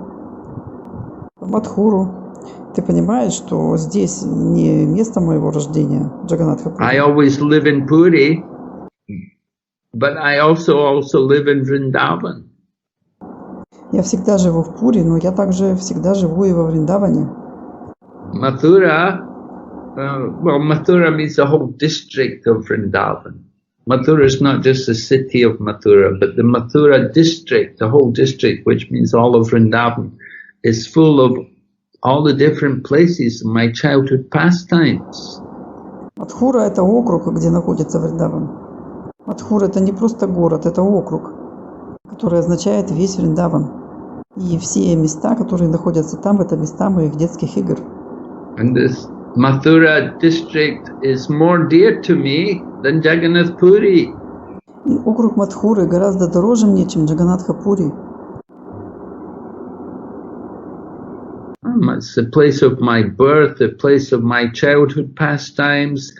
В Мадхуру. Ты понимаешь, что здесь не место моего рождения, Джаганатха-Пури. I always live in Puri, but I also live in Vrindavan. Я всегда живу в Пури, но я также всегда живу и во Вриндаване. Mathura, Mathura means the whole district of Vrindavan. Mathura is not just the city of Mathura, but the Mathura district, the whole district, which means all of Vrindavan, is full of all the different places of my childhood pastimes. Мадхура – это округ, где находится Вриндаван. Мадхура – это не просто город, это округ, который означает весь Вриндаван. И все места, которые находятся там, это места моих детских игр. And this Mathura district is more dear to me than Jagannath Puri. И округ Мадхуры гораздо дороже мне, чем Джаганатха-Пури. It's the place of my birth, the place of my childhood pastimes.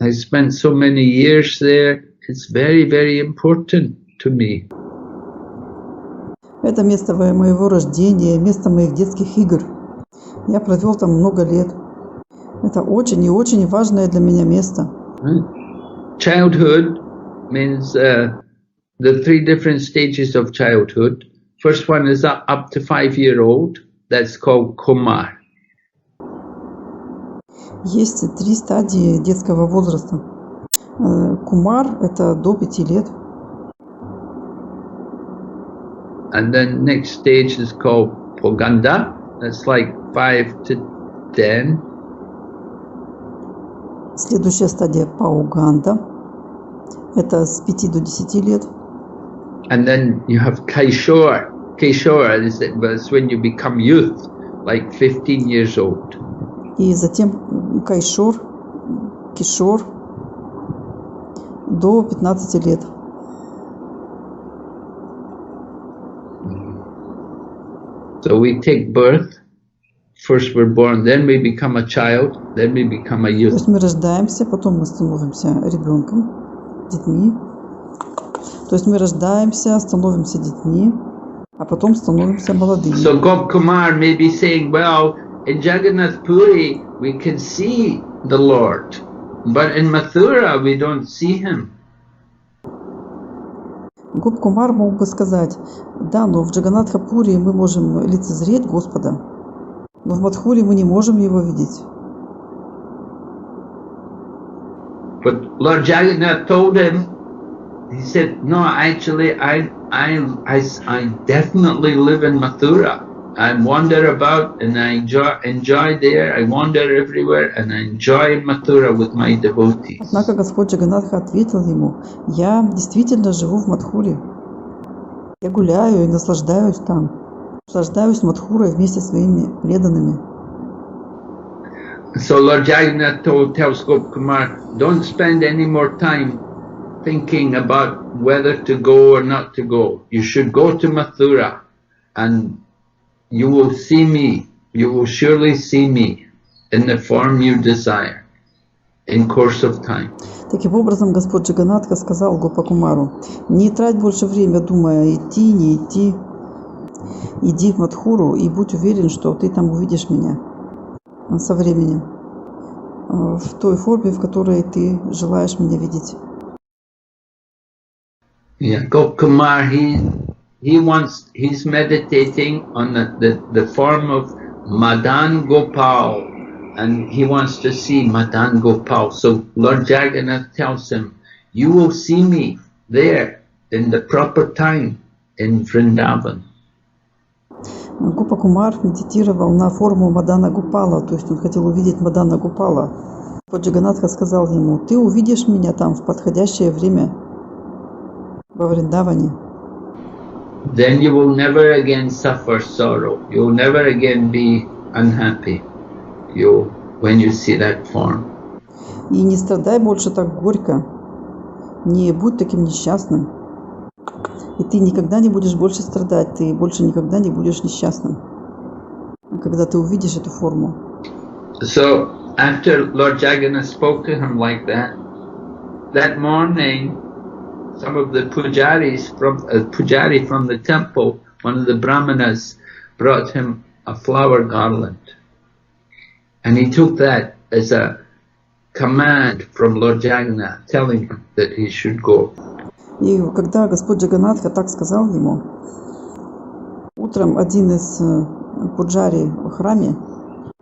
I spent so many years there. It's very, very important to me. Это место моего рождения, место моих детских игр. Я провел там много лет. Это очень и очень важное для меня место. Childhood means the three different stages of childhood. First one is up to 5-year-old. That's called Kumar. Есть 3 стадии детского возраста. Кумар – это до 5 лет. And then next stage is called Poganda. That's like 5 to 10. Следующая стадия Пауганда. Это с 5 до 10 лет. And then you have Kaishore. Kaishore is when you become youth, like 15 years old. И затем Кайшор, Кишор до 15 лет. So we take birth. First we're born, then we become a child, then we become a То youth. есть мы рождаемся, потом мы становимся ребенком, детьми. То есть мы рождаемся, становимся детьми, а потом становимся молодыми. So Gopkumar may be saying, well, in Jagannath Puri we can see the Lord, but in Mathura we don't see him. Гоп-Кумар мог бы сказать, да, но в Джаганатха-Пури мы можем лицезреть Господа, но в Мадхуре мы не можем его видеть. But Lord Jagannath told him, he said, no, actually I definitely live in Mathura. I wander about and I enjoy there, I wander everywhere and I enjoy Mathura with my devotees. Однако Господь Джаганатха ответил ему, я действительно живу в Мадхуре. Я гуляю и наслаждаюсь там. Наслаждаюсь Мадхурой вместе со своими преданными. So Lord Jagannath tells Gopkumar, don't spend any more time thinking about whether to go or not to go. You should go to Mathura and you will see me, you will surely see me in the form you desire in course of time. Таким образом, Господь Джаганатха сказал Гопакумару, не трать больше время, думая, идти, не идти. Иди в Мадхуру и будь уверен, что ты там увидишь меня со временем, в той форме, в которой ты желаешь меня видеть. Yeah, Gopkumar, he's meditating on the form of Madan Gopal, and he wants to see Madan Gopal. So Lord Jagannath tells him, you will see me there in the proper time in Vrindavan. Гопакумар медитировал на форму Мадана Гопала, то есть он хотел увидеть Мадана Гопала. Господь Джаганатха сказал ему, ты увидишь меня там в подходящее время во Вриндаване. Then you will never again suffer sorrow. You will never again be unhappy. When you see that form. И не страдай больше так горько, не будь таким несчастным. И ты никогда не будешь больше страдать, ты больше никогда не будешь несчастным, когда ты увидишь эту форму. So after Lord Jagannath spoke to him like that morning, some of the pujari from the temple, one of the brahmanas, brought him a flower garland. And he took that as a command from Lord Jagannath, telling him that he should go. И когда Господь Джаганатха так сказал ему, утром один из пуджари в храме,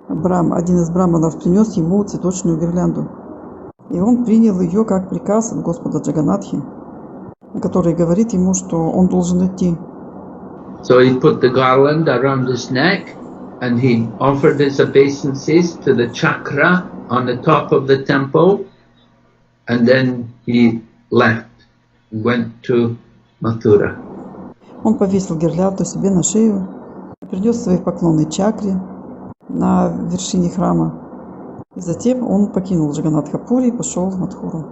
один из браманов принес ему цветочную гирлянду. И он принял ее как приказ от Господа Джаганатхи, который говорит ему, что он должен идти. So he put the garland around his neck and he offered his obeisances to the chakra on the top of the temple, and then he left, went to Mathura. Он повесил гирлянду себе на шею, принес свои поклоны чакре на вершине храма, и затем он покинул Джаганатха-Пури и пошел в Мадхуру.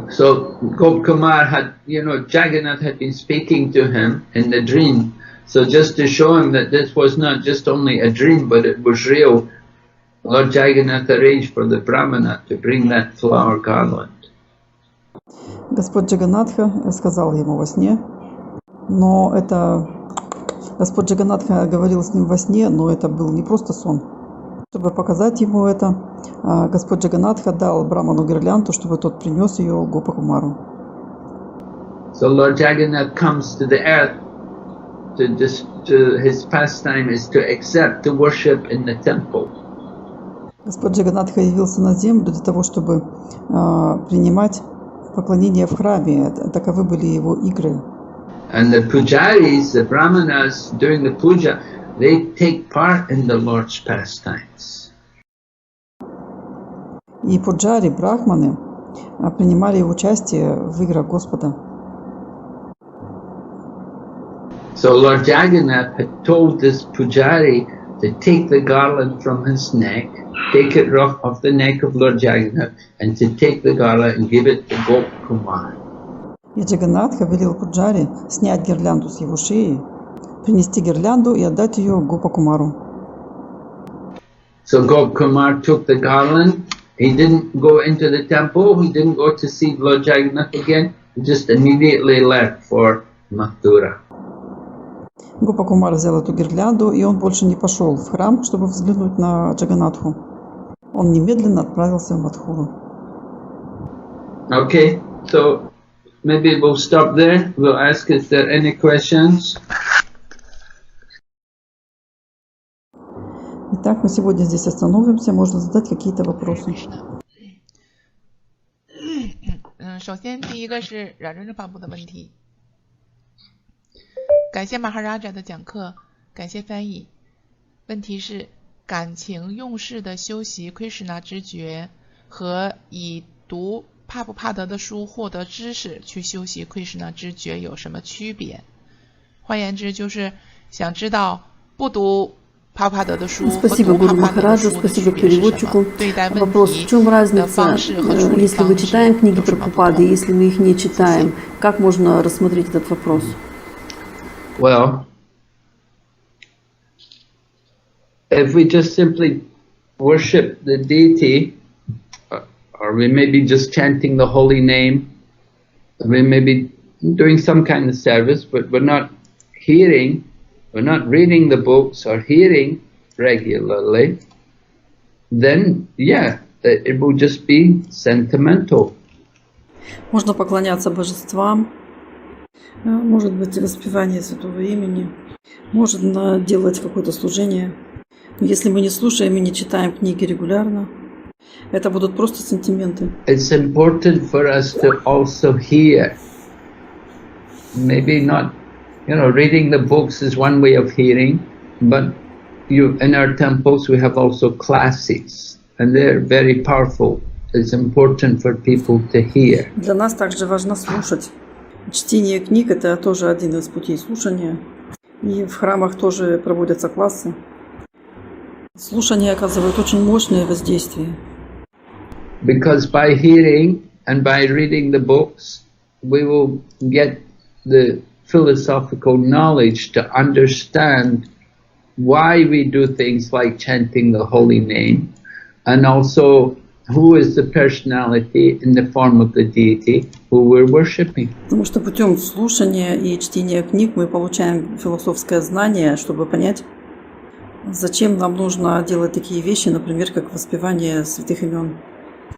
So Gopkumar had, Jagannath had been speaking to him in the dream. So just to show him that this was not just only a dream, but it was real, Lord Jagannath arranged for the Brahmana to bring that flower garland. Господь Джаганатха сказал ему во сне, но это... Господь Джаганатха говорил с ним во сне, но это был не просто сон. Чтобы показать ему это, Господь Джаганатха дал Браману гирлянду, чтобы тот принес ее Гопакумару. So Lord Jagannath comes to the earth to his pastime is to accept the worship in the temple. Господь Джаганатха явился на землю для того, чтобы принимать поклонение в храме. Таковы были его игры. And the pujaris, the brahmanas doing the puja, they take part in the Lord's pastimes. И пуджари, брахманы, принимали участие в играх Господа. So Lord Jagannath had told this pujari to take the garland from his neck, take it off the neck of Lord Jagannath, and to take the garland and give it to Gopkumar. И Джаганатха велел пуджари снять гирлянду с его шеи, принести гирлянду и отдать ее Гопа-кумару. So Gopkumar took the garland. He didn't go into the temple. He didn't go to see Lord Jagannath again. He just immediately left for Mathura. Гопа-кумар взял эту гирлянду, и он больше не пошел в храм, чтобы взглянуть на Джаганатху. Он немедленно отправился в Мадхуру. Okay, so maybe we'll stop there. We'll ask if there are any questions. Итак, мы сегодня здесь остановимся. Можно задать какие-то вопросы. 首先第一个是扰人法部的问题。感谢马哈拉扎的讲课，感谢翻译。问题是，感情用事的修习 Krishna 知觉和以读帕布帕德的书获得知识去修习 Krishna 知觉有什么区别？换言之，就是想知道不读帕布帕德的书和读帕布帕德的书的区别是什么？对待问题的方式和处理方式 если мы читаем книги Прабхупады, если мы их не читаем, как можно рассмотреть этот вопрос? Well, if we just simply worship the deity, or we may be just chanting the holy name, we may be doing some kind of service, but we're not hearing, we're not reading the books or hearing regularly, then yeah, it will just be sentimental. Можно поклоняться божествам, может быть воспевание святого имени, можно делать какое-то служение. Но если мы не слушаем и не читаем книги регулярно, это будут просто сентименты. It's important for us to also hear. Maybe not, reading the books is one way of hearing, but in our temples we have also classes, and they're very powerful. It's important for people to hear. Для нас также важно слушать. Чтение книг – это тоже один из путей слушания. И в храмах тоже проводятся классы. Слушание оказывает очень мощное воздействие. Because by hearing and by reading the books, we will get the philosophical knowledge to understand why we do things like chanting the holy name, and also who is the personality in the form of the deity who we're worshipping. Потому что путем слушания и чтения книг мы получаем философское знание, чтобы понять, зачем нам нужно делать такие вещи, например, как воспевание святых имен,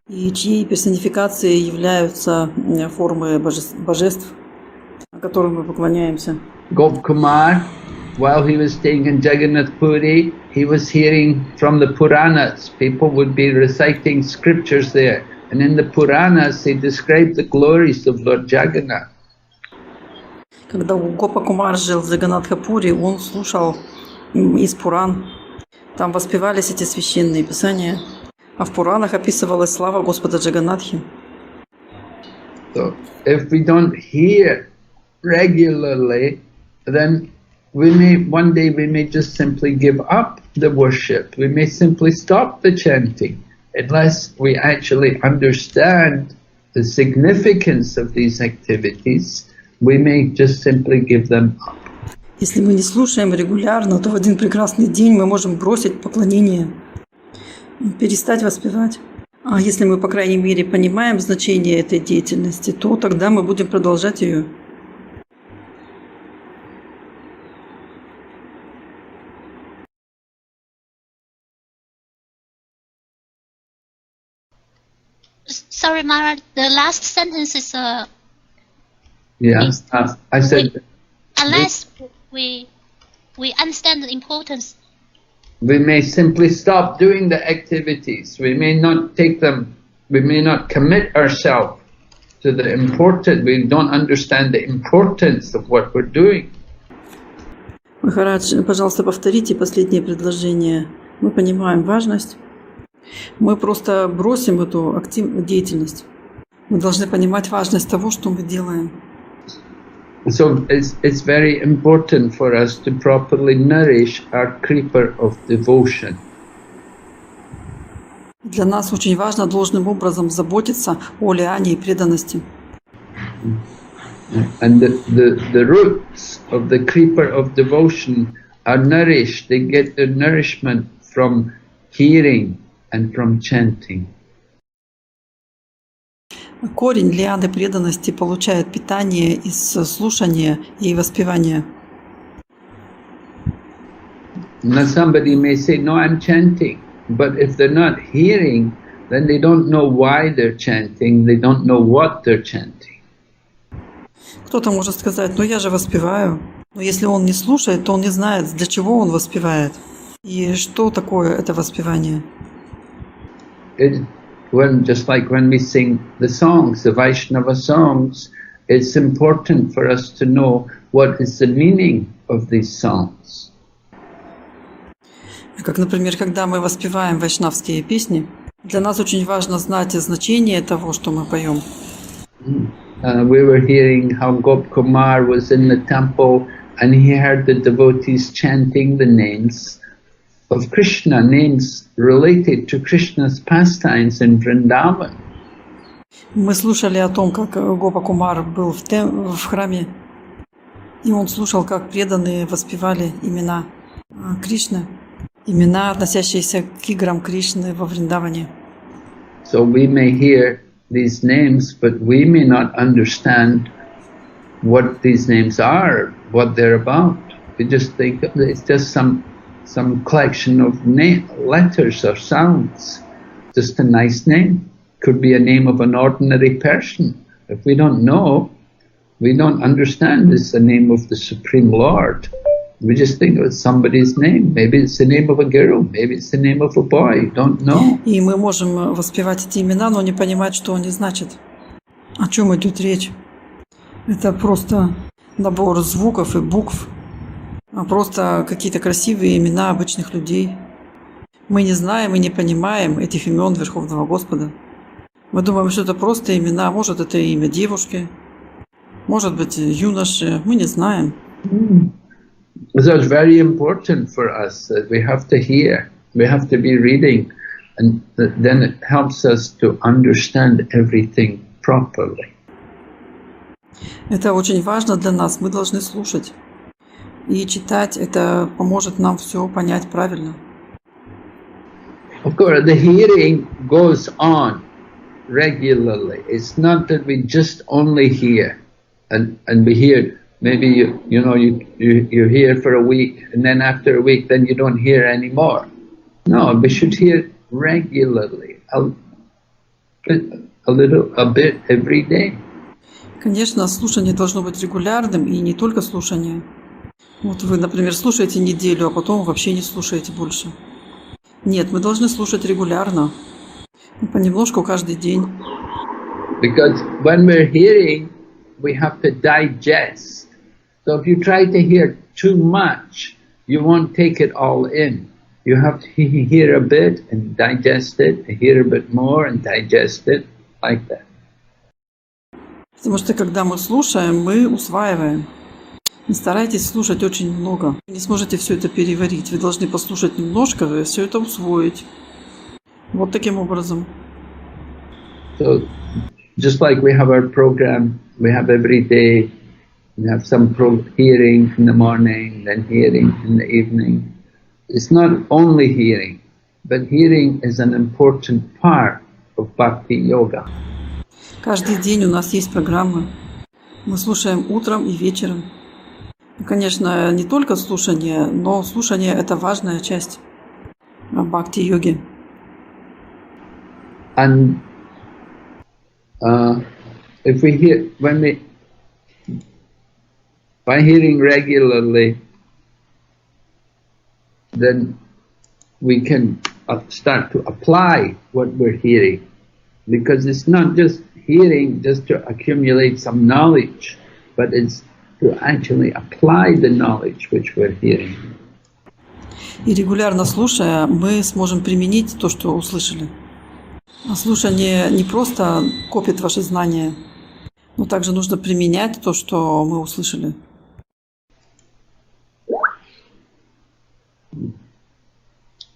и чьей персонификацией являются формы божеств, которым мы поклоняемся. Gopkumar, while he was staying in Jagannath Puri, he was hearing from the Puranas. People would be reciting scriptures there. And in the Puranas, they describe the glories of Lord Jagannath. Когда Гопа-кумар жил в Джаганнатха-пури, он слушал из Пуран. Там воспевались эти священные писания. А в Пуранах описывалась слава Господа Джаганнатхи. So, if we don't hear regularly, then one day we may just simply give up the worship. We may simply stop the chanting unless we actually understand the significance of these activities. We may just simply give them up. Если мы не слушаем регулярно, то в один прекрасный день мы можем бросить поклонение, перестать воспевать. А если мы, по крайней мере, понимаем значение этой деятельности, то тогда мы будем продолжать ее. Sorry, Mara, the last sentence is I said unless we understand the importance. We may simply stop doing the activities. We may not take them. We may not commit ourselves to the important. We don't understand the importance of what we're doing. Махарадж, пожалуйста, повторите последнее предложение. Мы понимаем важность. Мы просто бросим эту деятельность. Мы должны понимать важность того, что мы делаем. So it's very important for us to properly nourish our creeper of devotion. Для нас очень важно должным образом заботиться о лиане и преданности. And the roots of the creeper of devotion are nourished. They get their nourishment from hearing and from chanting. Корень лианы преданности получает питание из слушания и воспевания. Now somebody may say, no, I'm chanting. But if they're not hearing, then they don't know why they're chanting. They don't know what they're chanting. Кто-то может сказать, ну я же воспеваю. Но если он не слушает, то он не знает, для чего он воспевает. И что такое это воспевание. Just like when we sing the songs, the Vaishnava songs, it's important for us to know what is the meaning of these songs. Как, например, когда мы воспеваем вайшнавские песни, для нас очень важно знать значение того, что мы поем. We were hearing how Gop Kumar was in the temple and he heard the devotees chanting the names of Krishna, names related to Krishna's pastimes in Vrindavan. Мы слушали о том, как Гопа Кумар был в храме, и он слушал, как преданные воспевали имена Кришны, имена, относящиеся к играм Кришны во Вриндаване. So we may hear these names, but we may not understand what these names are, what they're about. We just think it's just some collection of letters or sounds, just a nice name. Could be a name of an ordinary person. If we don't know, we don't understand it's the name of the Supreme Lord. We just think it's somebody's name. Maybe it's the name of a girl. Maybe it's the name of a boy. Don't know. И мы можем воспевать эти имена, но не понимать, что они значат. О чем идет речь? Это просто набор звуков и букв, а просто какие-то красивые имена обычных людей. Мы не знаем и не понимаем этих имен Верховного Господа. Мы думаем, что это просто имена. Может, это имя девушки, может быть, юноши. Мы не знаем. So it's very important for us that we have to hear, we have to be reading, and then it helps us to understand everything properly. Это очень важно для нас. Мы должны слушать и читать. Это поможет нам все понять правильно. Of course, the hearing goes on regularly. It's not that we just only hear, and we hear. Maybe you hear for a week, and then after a week, then you don't hear anymore. No, we should hear regularly, a bit every day. Конечно, слушание должно быть регулярным, и не только слушание. Вот вы, например, слушаете неделю, а потом вообще не слушаете больше. Нет, мы должны слушать регулярно, понемножку каждый день. Because when we're hearing, we have to digest. So if you try to hear too much, you won't take it all in. You have to hear a bit and digest it, hear a bit more and digest it, like that. Потому что когда мы слушаем, мы усваиваем. Не старайтесь слушать очень много. Вы не сможете все это переварить. Вы должны послушать немножко и все это усвоить. Вот таким образом. So, just like we have our program, we have every day, we have some hearing in the morning, then hearing in the evening. It's not only hearing, but hearing is an important part of Bhakti Yoga. Каждый день у нас есть программы. Мы слушаем утром и вечером. И, конечно, не только слушание, но слушание – это важная часть бхакти-йоги. And if we hear, by hearing regularly, then we can start to apply what we're hearing. Because it's not just hearing just to accumulate some knowledge, but it's to actually apply the knowledge which we're hearing. И регулярно слушая, мы сможем применить то, что услышали. А слушание не просто копит ваши знания, но также нужно применять то, что мы услышали.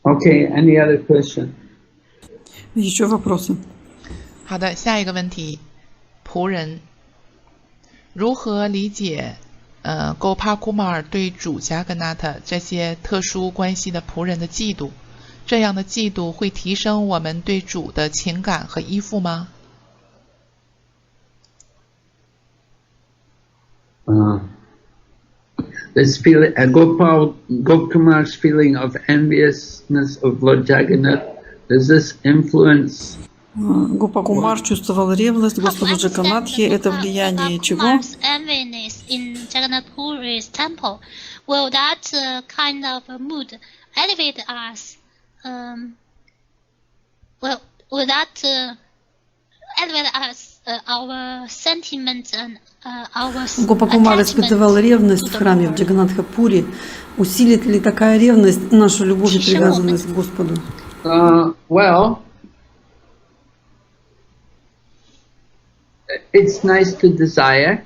Okay, any other question? Еще вопросы? 好的，下一个问题，仆人，如何理解Gopa Kumar 对主加格纳特这些特殊关系的仆人的嫉妒？这样的嫉妒会提升我们对主的情感和依附吗？ This feeling, Gopkumar's feeling of enviousness of Lord Jagannath, does this influence? Гопа Кумар чувствовал ревность Господу Джаганатхи. Это влияние чего? Enviness in Jagannath Puri's temple. Will that kind of mood elevate us? Will that elevate us, our sentiments and our Гопа Кумар испытывал ревность в храме в Джаганатха-Пури. Усилит ли такая ревность нашу любовь и привязанность к Господу? Well, it's nice to desire.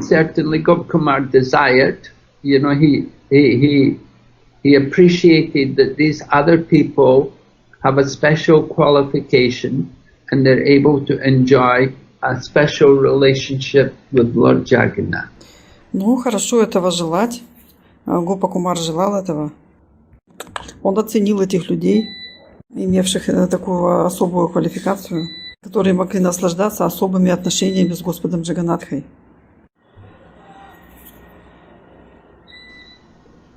Certainly, Gopkumar desired. You know, he appreciated that these other people have a special qualification and they're able to enjoy a special relationship with Lord Jagannath. Ну, хорошо этого желать. Гопа Кумар желал этого. Он оценил этих людей, имевших такую особую квалификацию, которые могли наслаждаться особыми отношениями с Господом Джаганатхой.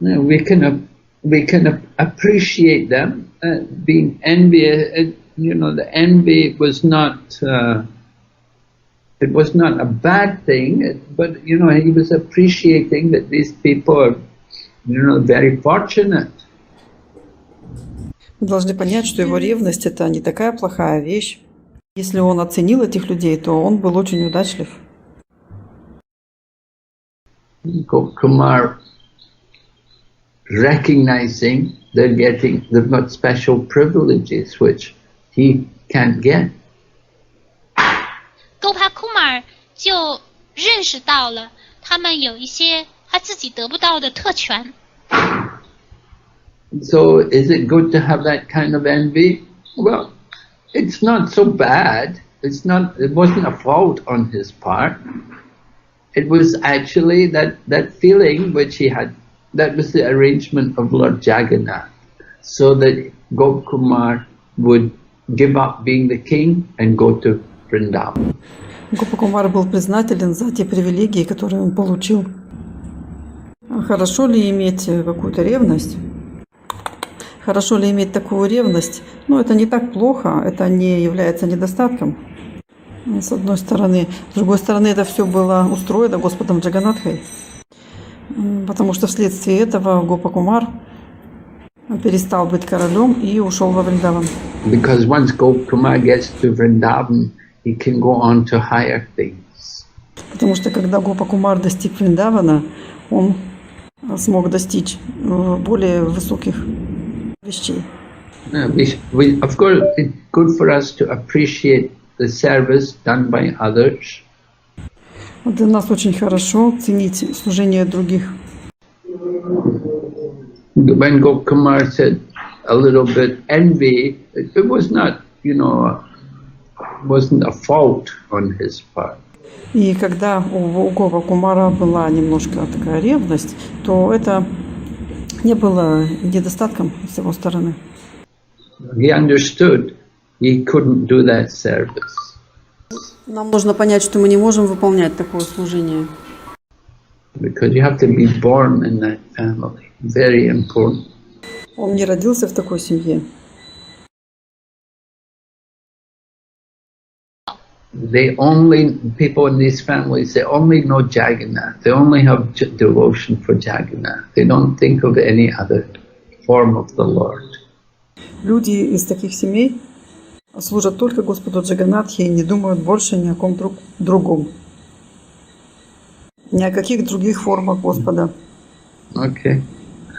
We can appreciate them being envious. You know, the envy was not. It was not a bad thing, but you know, he was appreciating that these people are, you know, very fortunate. Мы должны понять, что его ревность – это не такая плохая вещь. Если он оценил этих людей, то он был очень удачлив. Gopkumar recognizing they've got special privileges which he can't get. Gopa Kumar 就认识到了他们有一些他自己得不到的特权。So is it good to have that kind of envy? Well, it's not so bad. It wasn't a fault on his part. It was actually that feeling which he had. That was the arrangement of Lord Jagannath, so that Gopkumar would give up being the king and go to Vrindavan. Гопа Кумар был признателен за те привилегии, которые он получил. Хорошо ли иметь какую-то ревность? Хорошо ли иметь такую ревность? Ну, это не так плохо, это не является недостатком. С одной стороны. С другой стороны, это все было устроено Господом Джаганатхой. Потому что вследствие этого Гопа Кумар перестал быть королем и ушел во Вриндаван. Because once Gopkumar gets to Vrindavan, he can go on to higher things. Потому что когда Гопа Кумар достиг Вриндавана, он смог достичь более высоких вещей. Of course, it's good for us to appreciate the service done by others. Для нас очень хорошо ценить служение других. When Gopkumar said a little bit envy, it was not, you know, wasn't a fault on his part. И когда у Гопа Кумара была немножко такая ревность, то это не было недостатком с его стороны. He understood he couldn't do that service. Нам нужно понять, что мы не можем выполнять такое служение. Because you have to be born in that family. Very important. Он не родился в такой семье. People in these families, they only know Jagannath. They only have devotion for Jagannath. They don't think of any other form of the Lord. Люди из таких семей служат только Господу Джаганатхе и не думают больше ни о ком другом. Ни о каких других формах Господа. Okay.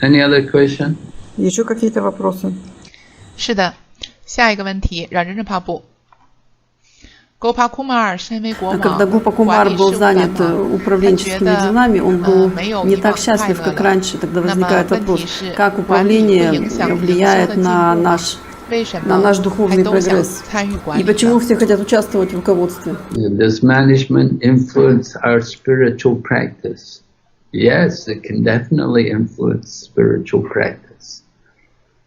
Any other question? Еще какие-то вопросы? 是的，下一个问题，让人帕布。Гопа Кумар身为国王， Когда Гопа Кумар был занят управленческими делами, он был не так счастлив, как раньше. Тогда возникает вопрос, как управление влияет на наш 为什 на 么 наш 还 духовный 都想 прогресс. 参与管 И 理 почему 呢？ все хотят участвовать в руководстве? Does management influence our spiritual practice? Yes, it can definitely influence spiritual practice.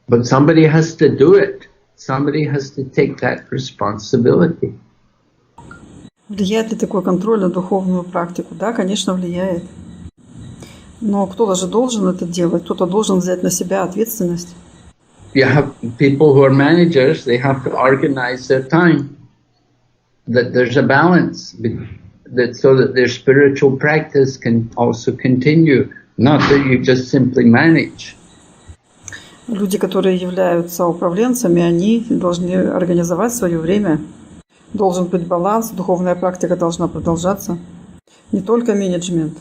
But somebody has to do it. Somebody has to take that responsibility. Влияет ли такой контроль на духовную практику? Да, конечно, влияет. Но кто-то же должен это делать, кто-то должен взять на себя ответственность. You have people who are managers, they have to organize their time. That there's a balance, that so that their spiritual practice can also continue, not that you just simply manage. Люди, которые являются управленцами, они должны организовать свое время. Должен быть баланс, духовная практика должна продолжаться. Не только менеджмент.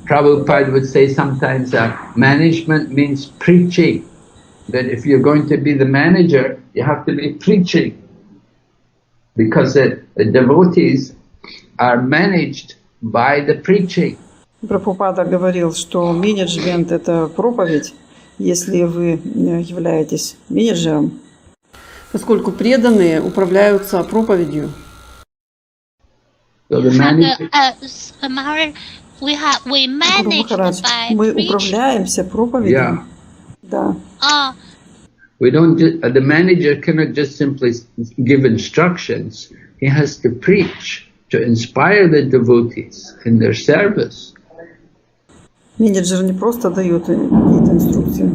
Prabhupada would say sometimes that management means preaching. That if you're going to be the manager, you have to be preaching. Because the devotees are managed by the preaching. Прабхупада говорил, что менеджмент – это проповедь, если вы являетесь менеджером. Поскольку преданные управляются проповедью. So the manager, Maharaj, we Гуру manage Махарадж, by мы preaching. управляемся проповедью. Да. we don't. The manager cannot just simply give instructions. He has to preach to inspire the devotees in their service. Менеджер не просто дает какие-то инструкции.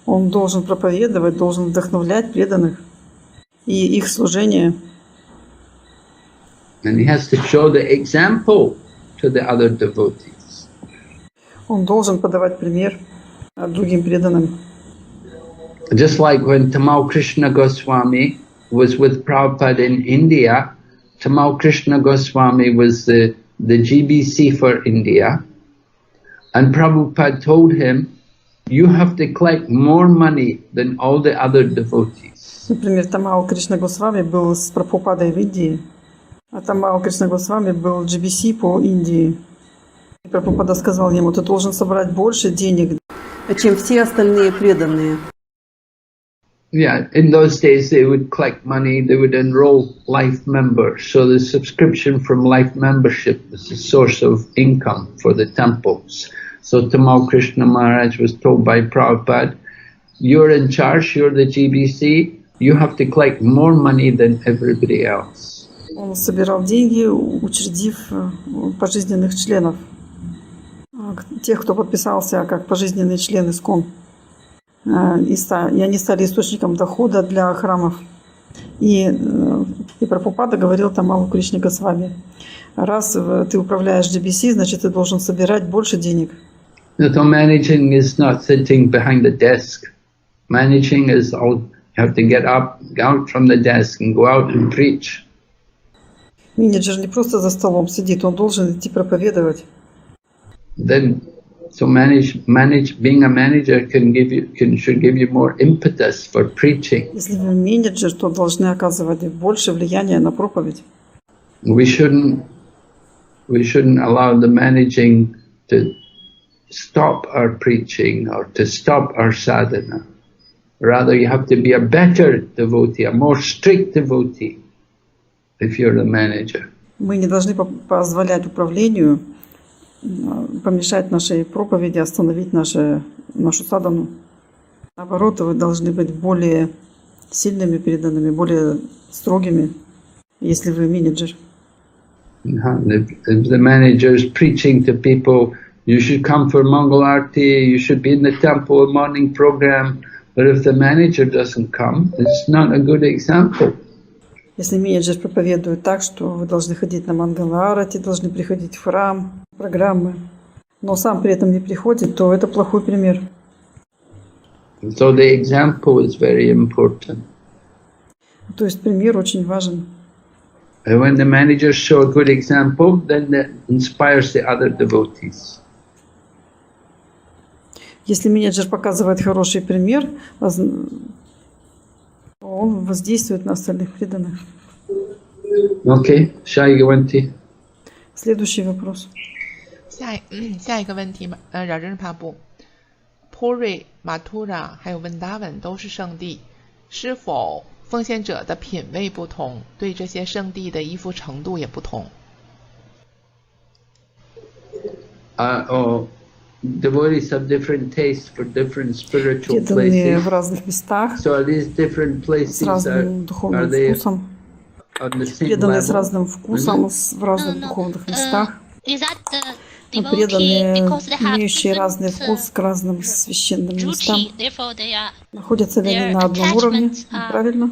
Он должен проповедовать, должен вдохновлять преданных и их служение. And he has to show the example to the other devotees. Он должен подавать пример другим преданным. Just like when Tamal Krishna Goswami was with Prabhupada in India, Tamal Krishna Goswami was the GBC for India, and Prabhupada told him, you have to collect more money than all the other devotees. Например, Тамал Кришна Госвами был с Прабхупадой в Индии, а Тамал Кришна Госвами был GBC по Индии. И Прабхупада сказал ему, ты должен собрать больше денег, Чем все остальные преданные. Yeah, in those days they would collect money, they would enroll life members. So the subscription from life membership was a source of income for the temples. So Tamal Krishna Maharaj was told by Prabhupada, you're in charge, you're the GBC, you have to collect more money than everybody else. Он собирал деньги, учредив пожизненных членов, тех, кто подписался как пожизненные члены ИСККОН. И они стали источником дохода для храмов. И Прабхупада говорил Тамалу Кришне Госвами, раз ты управляешь GBC, значит ты должен собирать больше денег. So managing is not sitting behind the desk. Managing is all, you have to get up, go out from the desk and go out and preach. Менеджер не просто за столом сидит, он должен идти проповедовать. Then, so being a manager should give you more impetus for preaching. Если вы менеджер, то должны оказывать больше влияния на проповедь. We shouldn't allow the managing to stop our preaching or to stop our sadhana. Rather, you have to be a better devotee, a more strict devotee, if you're the manager. Мы не должны позволять управлению помешать нашей проповеди, остановить нашу садану. Наоборот, вы должны быть более сильными преданными, более строгими, если вы менеджер. If the manager is preaching to people, you should come for Mangal Arti, you should be in the temple morning program, but if the manager doesn't come, it's not a good example. Если менеджер проповедует так, что вы должны ходить на Мангала-арати, должны приходить в храм, программы, но сам при этом не приходит, то это плохой пример. So the example is very important. То есть пример очень важен. And when the managers show a good example, then that inspires the other devotees. Если менеджер показывает хороший пример, он воздействует на остальных преданных. Okay, Shaigavanti. Следующий вопрос. 下一个问题，饶真帕布，普瑞、马图拉还有温达文都是圣地，是否奉献者的品味不同，对这些圣地的依附程度也不同。Devotees have different tastes for different spiritual преданные places. в разных местах, So are these different с places разным are духовным they вкусом, on the same преданные с level? разным вкусом, в разных духовных местах, преданные, имеющие разный вкус к разным священным местам, находятся ли они на одном уровне, правильно?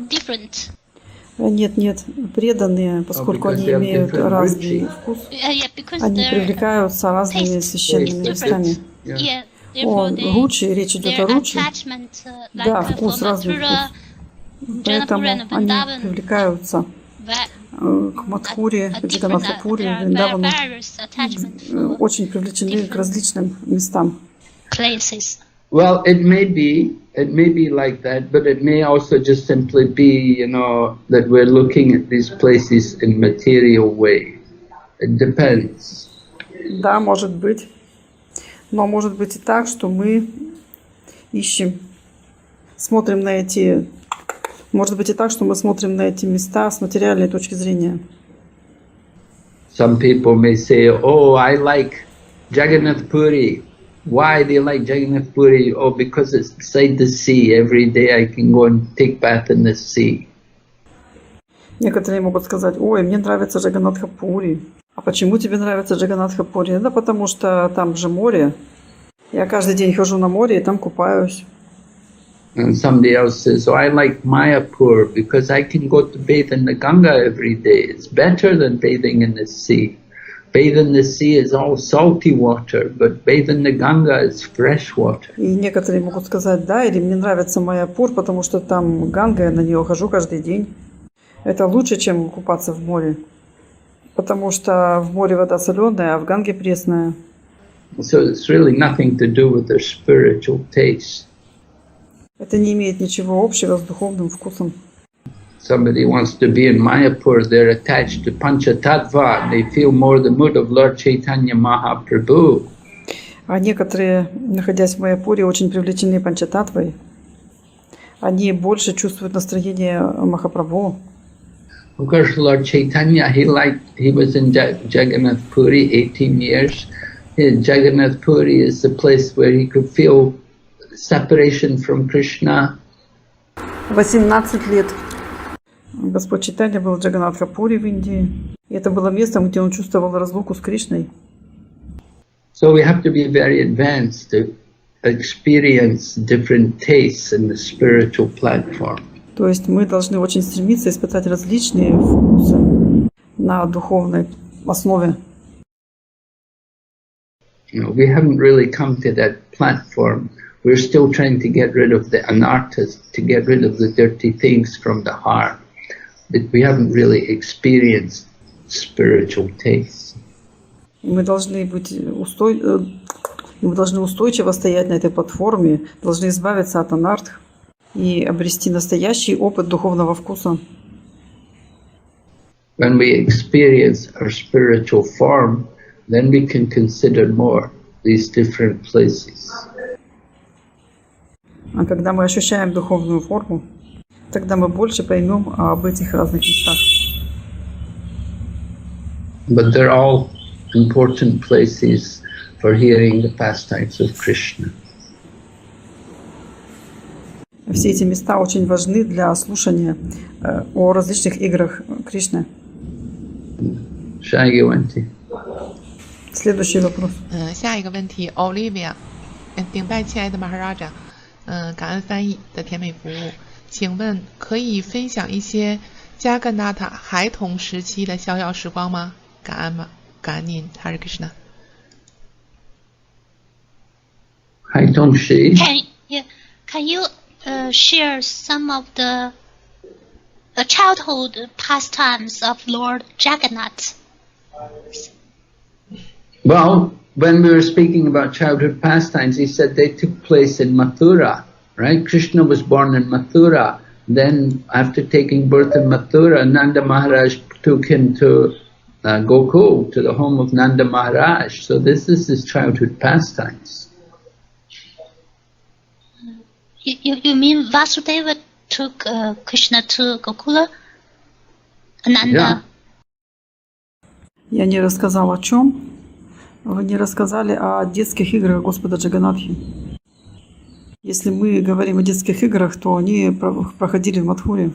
Нет, преданные, поскольку они имеют разный вкус, они привлекаются разными священными местами. О ручи, речь идет о ручи. Да, вкус, разный вкус. Поэтому они привлекаются к Мадхуре, к Джаганнатхапуре, Вриндавану, очень привлечены к различным местам. Well, it may be like that, but it may also just simply be, that we're looking at these places in material way. It depends. Да, может быть. Но может быть и так, что мы смотрим на эти места с материальной точки зрения. Some people may say, oh, I like Jagannath Puri. Why do you like Jagannath Puri? Oh, because it's beside the sea. Every day I can go and take bath in the sea. Некоторые могут сказать, ой, мне нравится Джаганнатха-Пури. А почему тебе нравится Джаганнатха-Пури? Да потому что там же море. Я каждый день хожу на море и там купаюсь. And somebody else says, oh, I like Mayapur because I can go to bathe in the Ganga every day. It's better than bathing in the sea. Bathe in the sea is all salty water, but bathe in the Ganga is fresh water. И некоторые могут сказать, да, или мне нравится Майяпур, потому что там Ганга, я на нее хожу каждый день. Это лучше, чем купаться в море, потому что в море вода соленая, а в Ганге пресная. So it's really nothing to do with their spiritual taste. Это не имеет ничего общего с духовным вкусом. Somebody wants to be in Mayapur, they're attached to Panchatattva, they feel more the mood of Lord Chaitanya Mahaprabhu. А некоторые, находясь в Майяпуре, очень привлечены Панчататтвой. Они больше чувствуют настроение Махапрабху. Of course, Lord Chaitanya, he was in Jagannath Puri 18 years. Jagannath Puri is the place where he could feel separation from Krishna. 18 лет. Господь Чайтанья был в Джаганнатха-Пури в Индии. И это было местом, где он чувствовал разлуку с Кришной. So we have to be very advanced to experience different tastes in the spiritual platform. То есть мы должны очень стремиться испытать различные вкусы на духовной основе. We haven't really come to that platform. We're still trying to get rid of the anarthas, to get rid of the dirty things from the heart. But we haven't really experienced spiritual taste. Мы должны устойчиво стоять на этой платформе, должны избавиться от анартх и обрести настоящий опыт духовного вкуса. When we experience our spiritual form, then we can consider more these different places. А когда мы ощущаем духовную форму, тогда мы больше поймем об этих разных местах. But they're all important places for hearing the pastimes of Krishna. Все эти места очень важны для слушания о различных играх Кришны. Следующий вопрос. 下一个问题 Olivia 顶拜亲爱的 Mахаradж 感恩翻译的甜美服务，请问可以分享一些加格纳塔孩童时期的逍遥时光吗？感恩您 Hare Krishna。 孩童时 Can you share some of the childhood pastimes of Lord Jagannath? Well, when we were speaking about childhood pastimes, he said they took place in Mathura, right? Krishna was born in Mathura. Then, after taking birth in Mathura, Nanda Maharaj took him to Gokul, to the home of Nanda Maharaj. So this is his childhood pastimes. You mean Vasudeva took Krishna to Gokula? Nanda? Yeah. Я не рассказал о чем. Вы не рассказали о детских играх Господа Джаганатхи. Если мы говорим о детских играх, то они проходили в Мадхуре.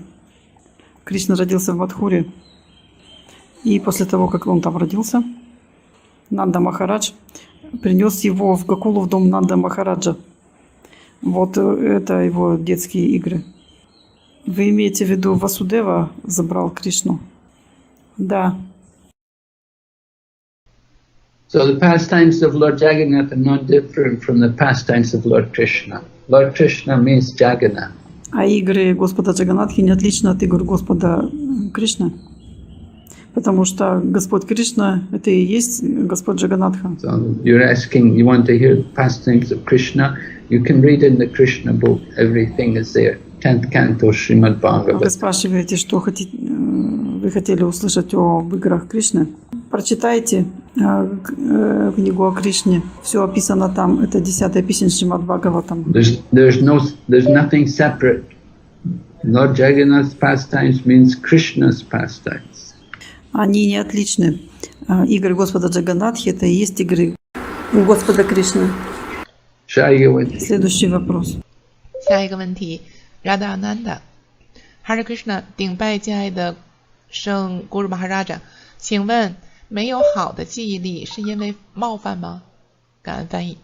Кришна родился в Мадхуре. И после того, как он там родился, Нанда Махарадж принес его в Гокулу, в дом Нанда Махараджа. Вот это его детские игры. Вы имеете в виду, Васудева забрал Кришну? Да. So the pastimes of Lord Jagannath are not different from the pastimes of Lord Krishna. Lord Krishna means Jagannath. А игры Господа Джаганатхи не отличны от игр Господа Кришны. Потому что Господь Кришна – это и есть Господь Джаганатха. So you're asking, you want to hear the pastimes of Krishna? You can read in the Krishna book. Everything is there. 10th canto, Srimad-Bhagavatam. Вы спрашиваете, что вы хотели услышать об играх Кришны? Прочитайте книгу о Кришне. Все описано там. Это 10-я песня Шримад-Бхагаватам. There's nothing separate. Lord Jagannath's pastimes means Krishna's pastimes. Они не отличны. Игры Господа Джаганатхи – это и есть игры Господа Кришны. Следующий вопрос. 下一个问题 Radha Ananda Hare Krishna 顶拜敬爱的圣 Guru Maharaja 请问没有好的记忆力是因为冒犯吗？感恩翻译。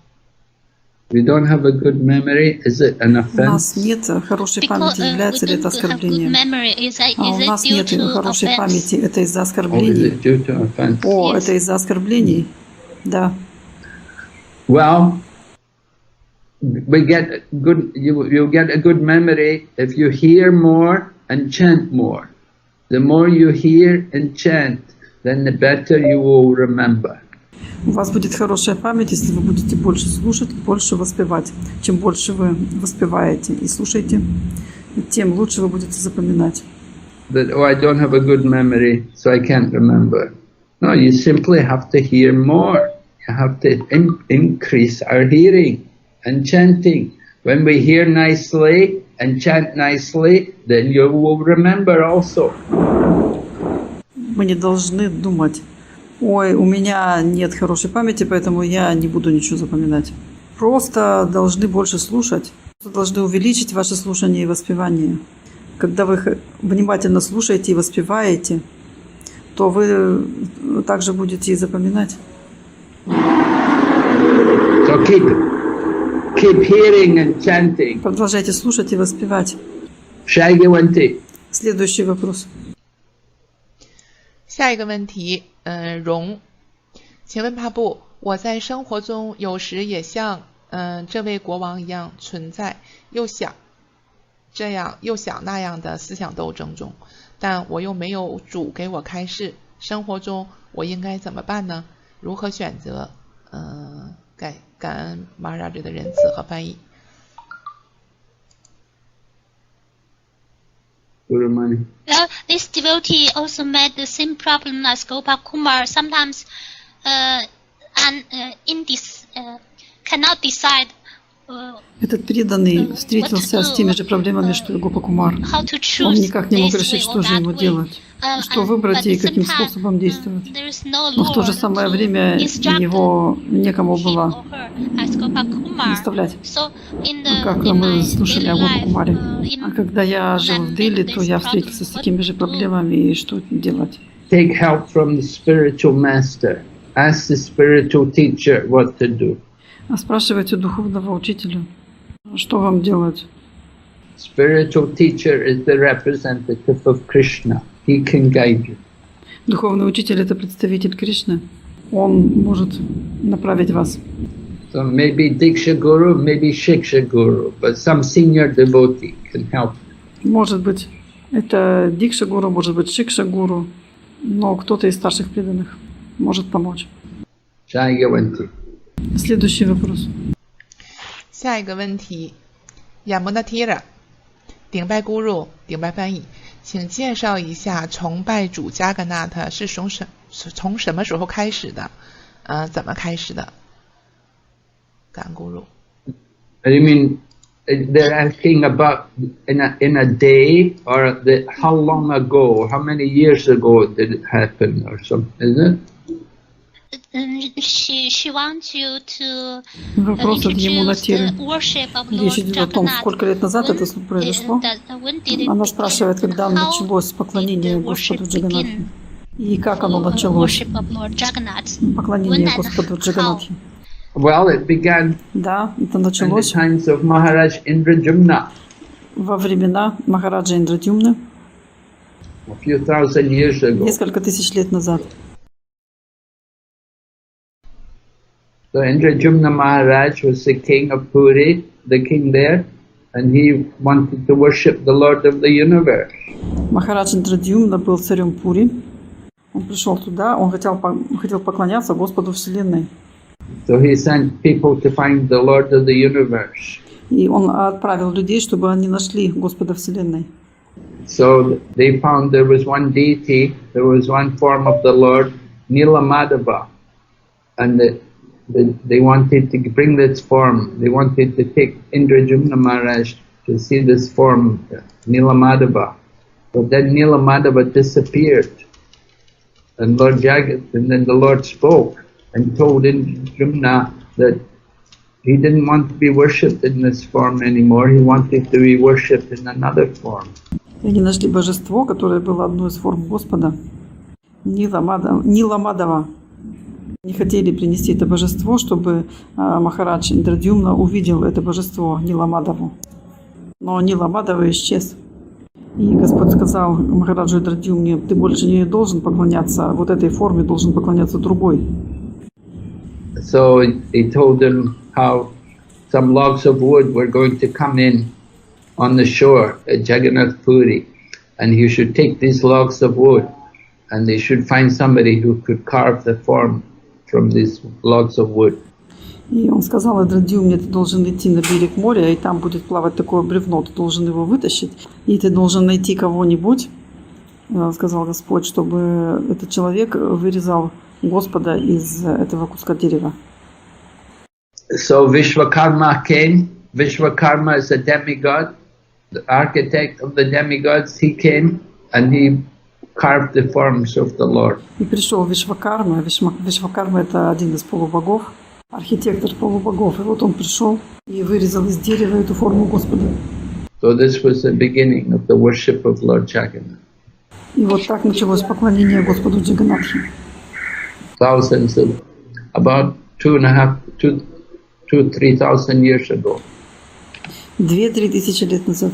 We don't have a good memory. Is it an У offense? нас нет хорошей памяти. Является ли это оскорблением? А у нас нет хорошей памяти. Это из-за Or is оскорблений? it due to offense? О, это из-за оскорблений? Да. Well, we get good. You get a good memory if you hear more and chant more. The more you hear and chant, then the better you will remember. У вас будет хорошая память, если вы будете больше слушать, больше воспевать. Чем больше вы воспеваете и слушаете, тем лучше вы будете запоминать. That, oh, I don't have a good memory, so I can't remember. No, you simply have to hear more. You have to increase our hearing and chanting. When we hear nicely and chant nicely, then you will remember also. Мы не должны думать: ой, у меня нет хорошей памяти, поэтому я не буду ничего запоминать. Просто должны больше слушать, должны увеличить ваше слушание и воспевание. Когда вы внимательно слушаете и воспеваете, то вы также будете и запоминать. So keep hearing and chanting. Продолжайте слушать и воспевать. Shagyavanti. Следующий вопрос. 下一个问题，荣，请问帕布，我在生活中有时也像这位国王一样存在，又想这样又想那样的思想斗争中，但我又没有主给我开示，生活中我应该怎么办呢？如何选择？感恩Maharaja的仁慈和翻译。This devotee also met the same problem as Gopal Kumar. Sometimes, cannot decide. Этот преданный встретился с теми же проблемами, что и Гопа Кумар. Он никак не мог решить, что же ему делать, что выбрать и каким способом действовать. Но в то же самое время его некому было наставлять, как мы слушали о Гопа Кумаре. А когда я жил в Дели, то я встретился с такими же проблемами, и что делать? Take help from the spiritual master. Ask the spiritual teacher what to do. Спрашивайте у духовного учителя, что вам делать. Spiritual teacher is the representative of Krishna. He can guide you. Духовный учитель – это представитель Кришны. Он может направить вас. So maybe Diksha Guru, maybe Shiksha Guru, but some senior devotee can help. Может быть, это Дикша Гуру, может быть, Шикша Гуру, но кто-то из старших преданных может помочь. Shagyavanti. Следующий вопрос. 下一个问题 Yamunatira 顶拜 Guru 顶拜翻译，请介绍一下崇拜主加格纳特是从什么时候开始的？怎么开始的？感恩 Guru。You mean they're asking about in a day, or how long ago, how many years ago did it happen, or something, isn't it? She wants you to Вопрос от ему на introduce теле. the worship of Речь Lord идет о том, Jagannath. сколько лет назад это произошло. When did it Она begin? спрашивает, когда How началось did поклонение the Господу worship Джаганатхе. begin? И как оно началось, Worship of Lord Jagannath. поклонение When and Господу how? Джаганатхе. Well, it began Да, это in the началось times of Maharaj Indradyumna, во времена Махараджа Индрадюмны, a few thousand years ago. несколько тысяч лет назад. So Indradyumna Maharaj was the king of Puri, the king there, and he wanted to worship the Lord of the universe. Махарадж Индрадюмна был царем Пури. Он пришел туда, он хотел поклоняться Господу Вселенной. So he sent people to find the Lord of the universe. И он отправил людей, чтобы они нашли Господа Вселенной. So they found there was one deity, there was one form of the Lord, Nilamadava, and they wanted to bring this form. They wanted to take Indradyumna Maharaj to see this form, Nilamadava. But then Nilamadava disappeared, and then the Lord spoke and told Indradyumna that he didn't want to be worshipped in this form anymore. He wanted to be worshipped in another form. И они нашли божество, которое было одной из форм Господа, Ниламадава. Не хотели принести это божество, чтобы Махарадж Индрадюмна увидел это божество Ниламадаву. Но Ниламадава исчез. И Господь сказал Махараджу Индрадюмне: ты больше не должен поклоняться вот этой форме, должен поклоняться другой. So he told him how some logs of wood were going to come in on the shore at Jagannath Puri, and he should take these logs of wood, and they should find somebody who could carve the form from these logs of wood. И он сказал Индрадюмне: ты должен идти на берег моря, и там будет плавать такое бревно, ты должен его вытащить, и ты должен найти кого-нибудь, сказал Господь, чтобы этот человек вырезал Господа из этого куска дерева. So Vishwakarma came. Vishwakarma is a demigod, the architect of the demigods. He came and he carved the forms of the Lord. И пришел Вишвакарма. Вишвакарма — это один из полубогов, архитектор полубогов. И вот он пришел и вырезал из дерева эту форму Господа. So this was the beginning of the worship of Lord Jagannath. И вот так началось поклонение Господу Джаганатхе. Thousands of, about 2,5-3,000 years ago. 2-3 тысячи лет назад.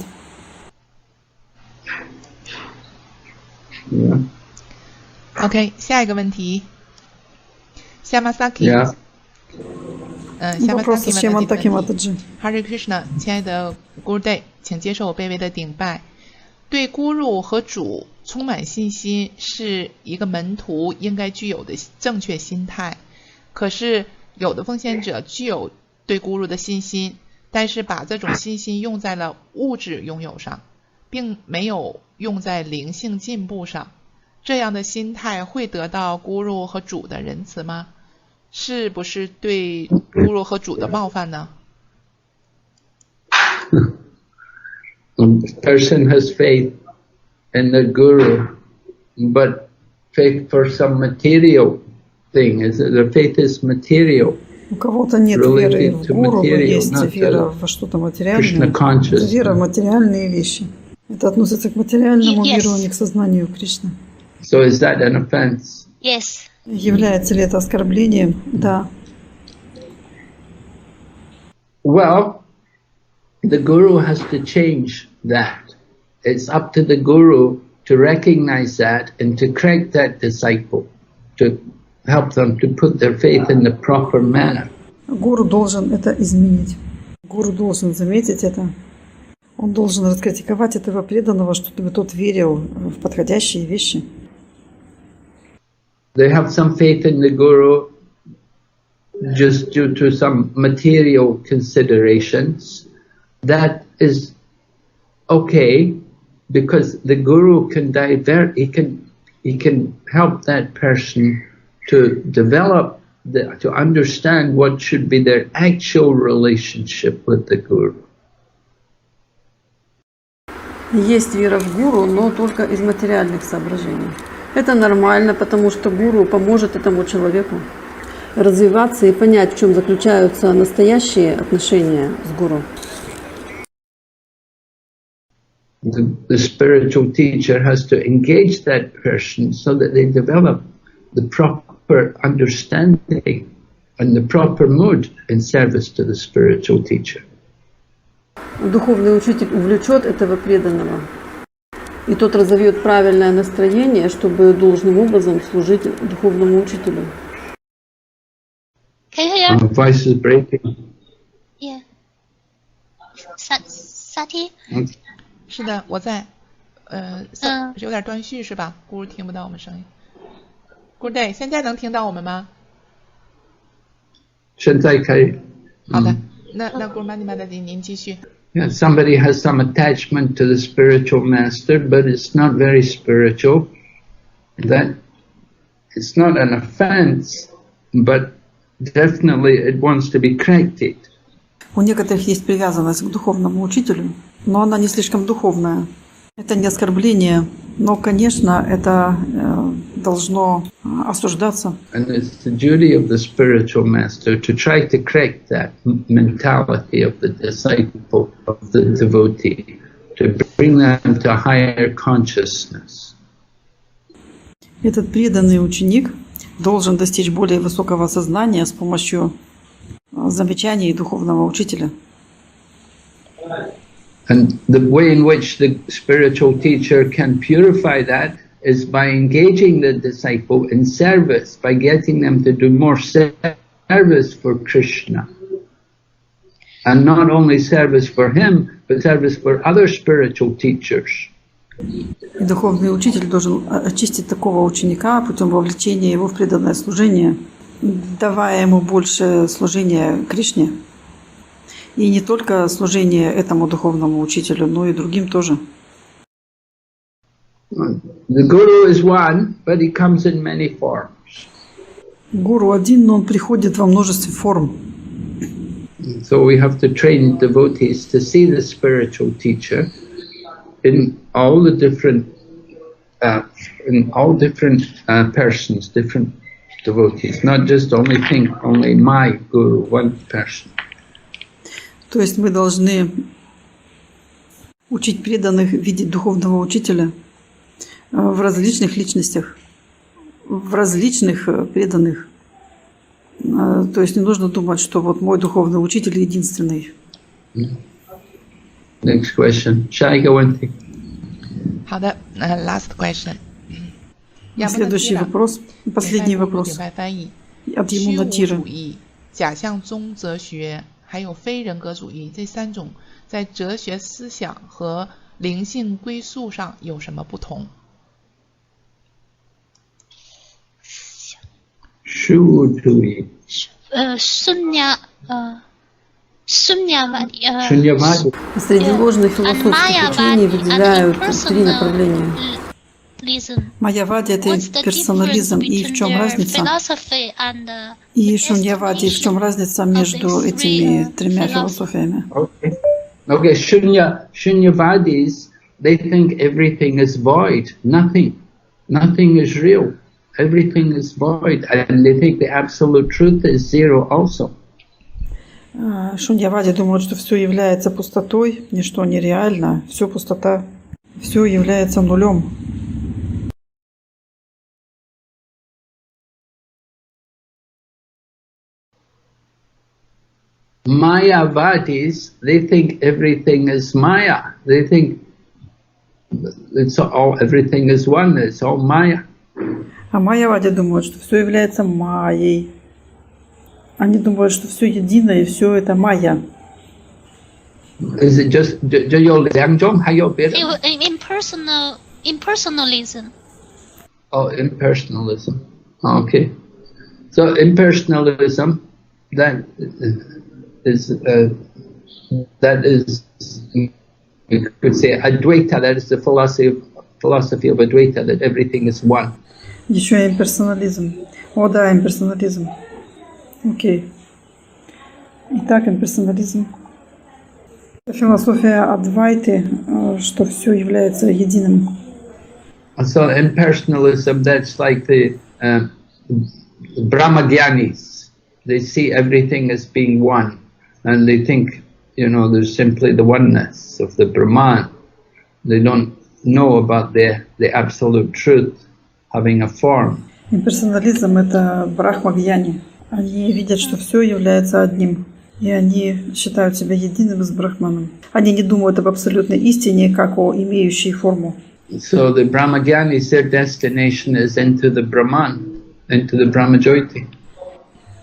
Yeah. OK， 下一个问题 ，Shamasaki。Yeah. Вопрос Шьямантаки Матаджи. Hare Krishna， 亲爱的 Guru Day， 请接受我卑微的顶拜。对Guru和主充满信心是一个门徒应该具有的正确心态。可是有的奉献者具有对Guru的信心，但是把这种信心用在了物质拥有上，并没有用在灵性进步上。这样的心态会得到Guru和主的仁慈吗？是不是对Guru和主的冒犯呢A person has faith in the Guru, but faith for some material thing. The faith is material. У кого-то нет веры в Гуру, но есть вера во что-то материальное. Вера в материальные вещи. Это относится к материальному миру, а не к сознанию Кришны. So is that an offense? Yes. Является ли это оскорблением? Да. Well, the Guru has to change that. It's up to the Guru to recognize that and to correct that disciple, to help them to put their faith in the proper manner. Гуру должен это изменить. Гуру должен заметить это. Он должен раскритиковать этого преданного, чтобы тот верил в подходящие вещи. They have some faith in the Guru just due to some material considerations. That is okay, because the Guru can divert, he can help that person to develop, to understand what should be their actual relationship with the Guru. Есть вера в гуру, но только из материальных соображений. Это нормально, потому что гуру поможет этому человеку развиваться и понять, в чем заключаются настоящие отношения с гуру. The spiritual teacher has to engage that person so that they develop the proper understanding and the proper mood in service to the spiritual teacher. Духовный учитель увлечет этого преданного, и тот разовьет правильное настроение, чтобы должным образом служить духовному учителю. Can you hear? Voice is breaking. Yeah. Sati? 是的，我在。有点断续是吧？咕噜听不到我们声音。咕噜对，现在能听到我们吗？现在可以。好的，那咕噜玛尼玛达迪，您继续。Yeah, somebody has some attachment to the spiritual master, but it's not very spiritual. That it's not an offense, but definitely it wants to be corrected. У некоторых есть привязанность к духовному учителю, но она не слишком духовная. Это не оскорбление, но, конечно, это должно осуждаться. And it's the duty of the spiritual master to try to correct that mentality of the disciple, of the devotee, to bring them to higher consciousness. Этот преданный ученик должен достичь более высокого сознания с помощью замечаний духовного учителя. And the way in which the spiritual teacher can purify that is by engaging the disciple in service, by getting them to do more service for Krishna. And not only service for him, but service for other spiritual teachers. И духовный учитель должен очистить такого ученика путем вовлечения его в преданное служение, давая ему больше служения Кришне. И не только служение этому духовному учителю, но и другим тоже. The Guru is one, but he comes in many forms. Гуру один, но он приходит во множестве форм. So we have to train devotees to see the spiritual teacher in all the different persons, different devotees, not just only my Guru, one person. То есть мы должны учить преданных видеть духовного учителя в различных личностях, в различных преданных. То есть не нужно думать, что вот мой духовный учитель единственный. Next question. Shall I go on? 好的，last question. Следующий вопрос, последний вопрос от Ямуна Тира. 假象宗哲学还有非人格主义这三种在哲学思想和灵性归宿上有什么不同？Среди ложных философских учений выделяют три направления. Майявади — это персонализм, и в чем разница? И шуньявади, в чем разница между этими тремя философиями? Okay, Shunyavadis, they think everything is void, nothing is real, everything is void, and they think the absolute truth is zero also. Шуньявади думают, что все является пустотой, ничто нереально, все пустота, все является нулем. Mayavadis, they think everything is Maya. They think everything is one, it's all Maya. А майявади думают, что все является майей. Они думают, что все едино и все это майя. Is it just impersonalism? Oh, impersonalism. Okay. So impersonalism, that is you could say Advaita, that is the philosophy of Advaita, that everything is one. Еще имперсонализм. О да, имперсонализм. Окей. Итак, имперсонализм. Философия Адвайты, что все является единым. So impersonalism, that's like the Brahmagyanis. They see everything as being one, and they think, there's simply the oneness of the Brahman. They don't know about the absolute truth having a form. Имперсонализм — это брахмагьяни. Они видят, что все является одним, и они считают себя единым с Брахманом. Они не думают об абсолютной истине, как о имеющей форму. So the Brahmagyanis, their destination is into the Brahman, into the Brahmajyoti.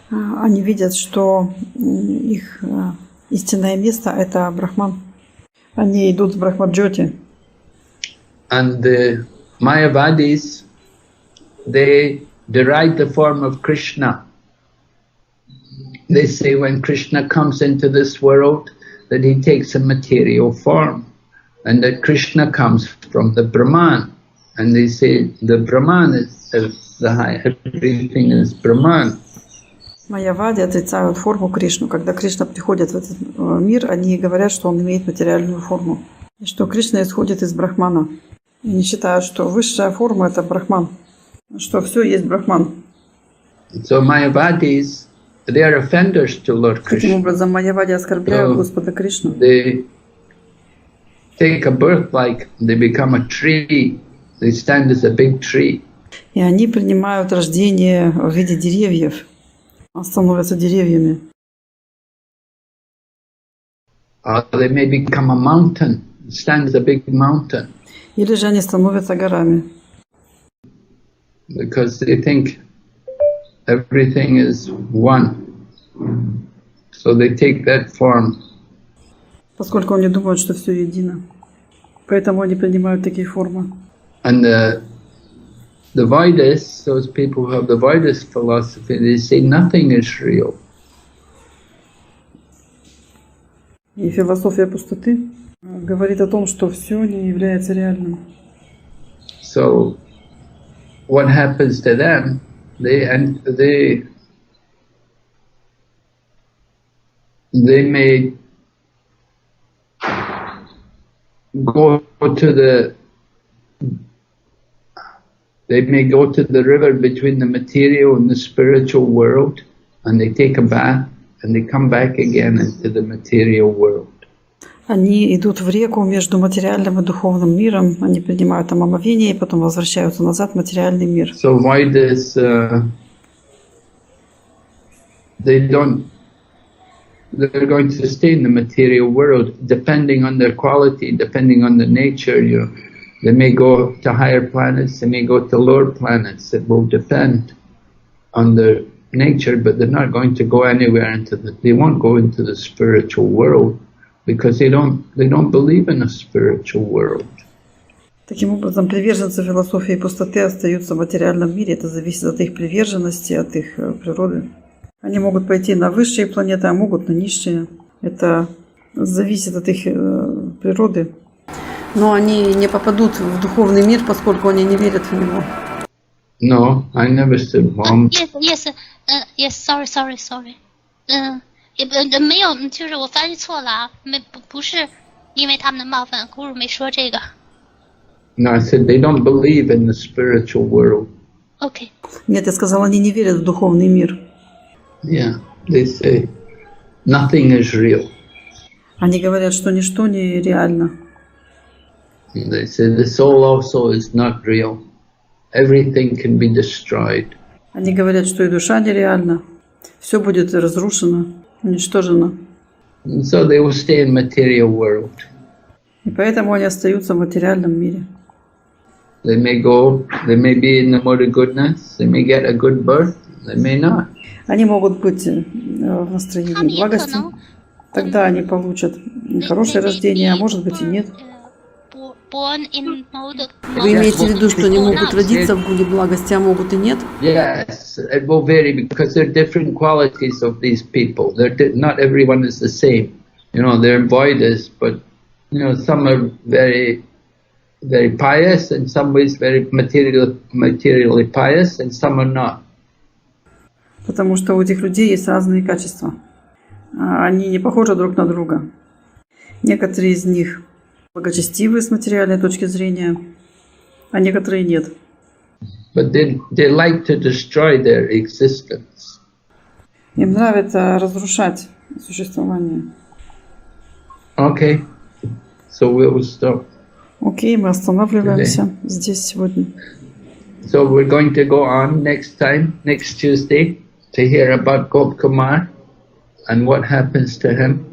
Они видят, что их истинное место — это Брахман. Они идут в Брахмаджоти. And the Mayavadis, they deride the form of Krishna. They say when Krishna comes into this world, that he takes a material form, and that Krishna comes from the Brahman. And they say the Brahman is the high, everything is Brahman. Майявади отрицают форму Кришну. Когда Кришна приходит в этот мир, они говорят, что он имеет материальную форму. И что Кришна исходит из Брахмана. И они считают, что высшая форма — это Брахман. Что все есть Брахман. So Mayavadis, they are offenders to Lord Krishna. Таким образом, Майявади оскорбляют Господа Кришну. They take a birth like they become a tree. They stand as a big tree. И они принимают рождение в виде деревьев. Становятся деревьями. They may become a mountain, stand as a big mountain. Или же они становятся горами. Because they think everything is one. So they take that form. Поскольку они думают, что все едино. Поэтому они принимают такие формы. And the Vedas, those people who have the Vedist philosophy, they say nothing is real. И философия пустоты говорит о том, что все не является реальным. So what happens to them? They may go to the river between the material and the spiritual world, and they take a bath, and they come back again into the material world. Они идут в реку между материальным и духовным миром, они принимают там омовение и потом возвращаются назад в материальный мир. So why does they're going to stay in the material world, depending on their quality, depending on the nature. They may go to higher planets, they may go to lower planets. It will depend on their nature, but they're not going to go anywhere they won't go into the spiritual world because they don't believe in a spiritual world. Таким образом, приверженцы философии пустоты остаются в материальном мире. Это зависит от их приверженности, от их природы. Они могут пойти на высшие планеты, а могут на низшие. Это зависит от их природы. Но они не попадут в духовный мир, поскольку они не верят в него. No, I never said mom. Yes, sorry. 没有，就是我翻译错了啊，不是因为他们的冒犯，Guru没说这个。No, I said they don't believe in the spiritual world. Okay. Нет, я сказала, они не верят в духовный мир. Yeah, they say nothing is real. Они говорят, что ничто не реально. They say the soul also is not real. Everything can be destroyed. Они говорят, что и душа нереальна. Все будет разрушено, уничтожено. And so they will stay in material world. И поэтому они остаются в материальном мире. They may be in the mode of goodness, they may get a good birth, they may not. Они могут быть в настроении благости, тогда они получат хорошее рождение, а может быть и нет. Вы имеете в виду, что они могут родиться в гуне благости, а могут и нет? Yes, it will vary because there are different qualities of these people. Not everyone is the same. They're Vedas, but some are very, very pious, in some ways very materially pious, and some are not. Потому что у этих людей есть разные качества. Они не похожи друг на друга. Некоторые из них благочестивые с материальной точки зрения, а некоторые нет. But they like to destroy their existence. Им нравится разрушать существование. Okay, so we will stop. Окей, мы останавливаемся здесь сегодня. So we're going to go on next time, next Tuesday, to hear about Gopkumar and what happens to him.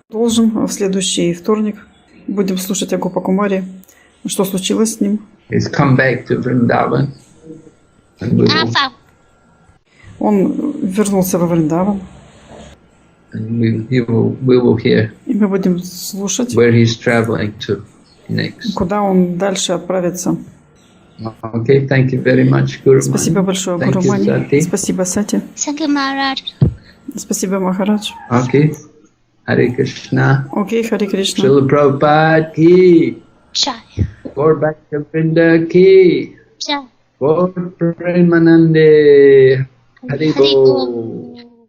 Продолжим в следующий вторник. Будем слушать о Гопакумаре, что случилось с ним. He's come back to Vrindavan. And он вернулся во Вриндаван. And we will hear и мы будем слушать, where he's traveling to next. Куда он дальше отправится. Okay, thank you very much, Guru. Спасибо большое, Гуру Мани. Спасибо, Сати. Thank you, Maharaj. Спасибо, Махарадж. Okay. Hare Krishna. Окей, Харе Кришна. Srila Prabhupada ki. Jai. Gaur Bhaktivinoda ki. Jai. Gaur Premanande. Hare Bol.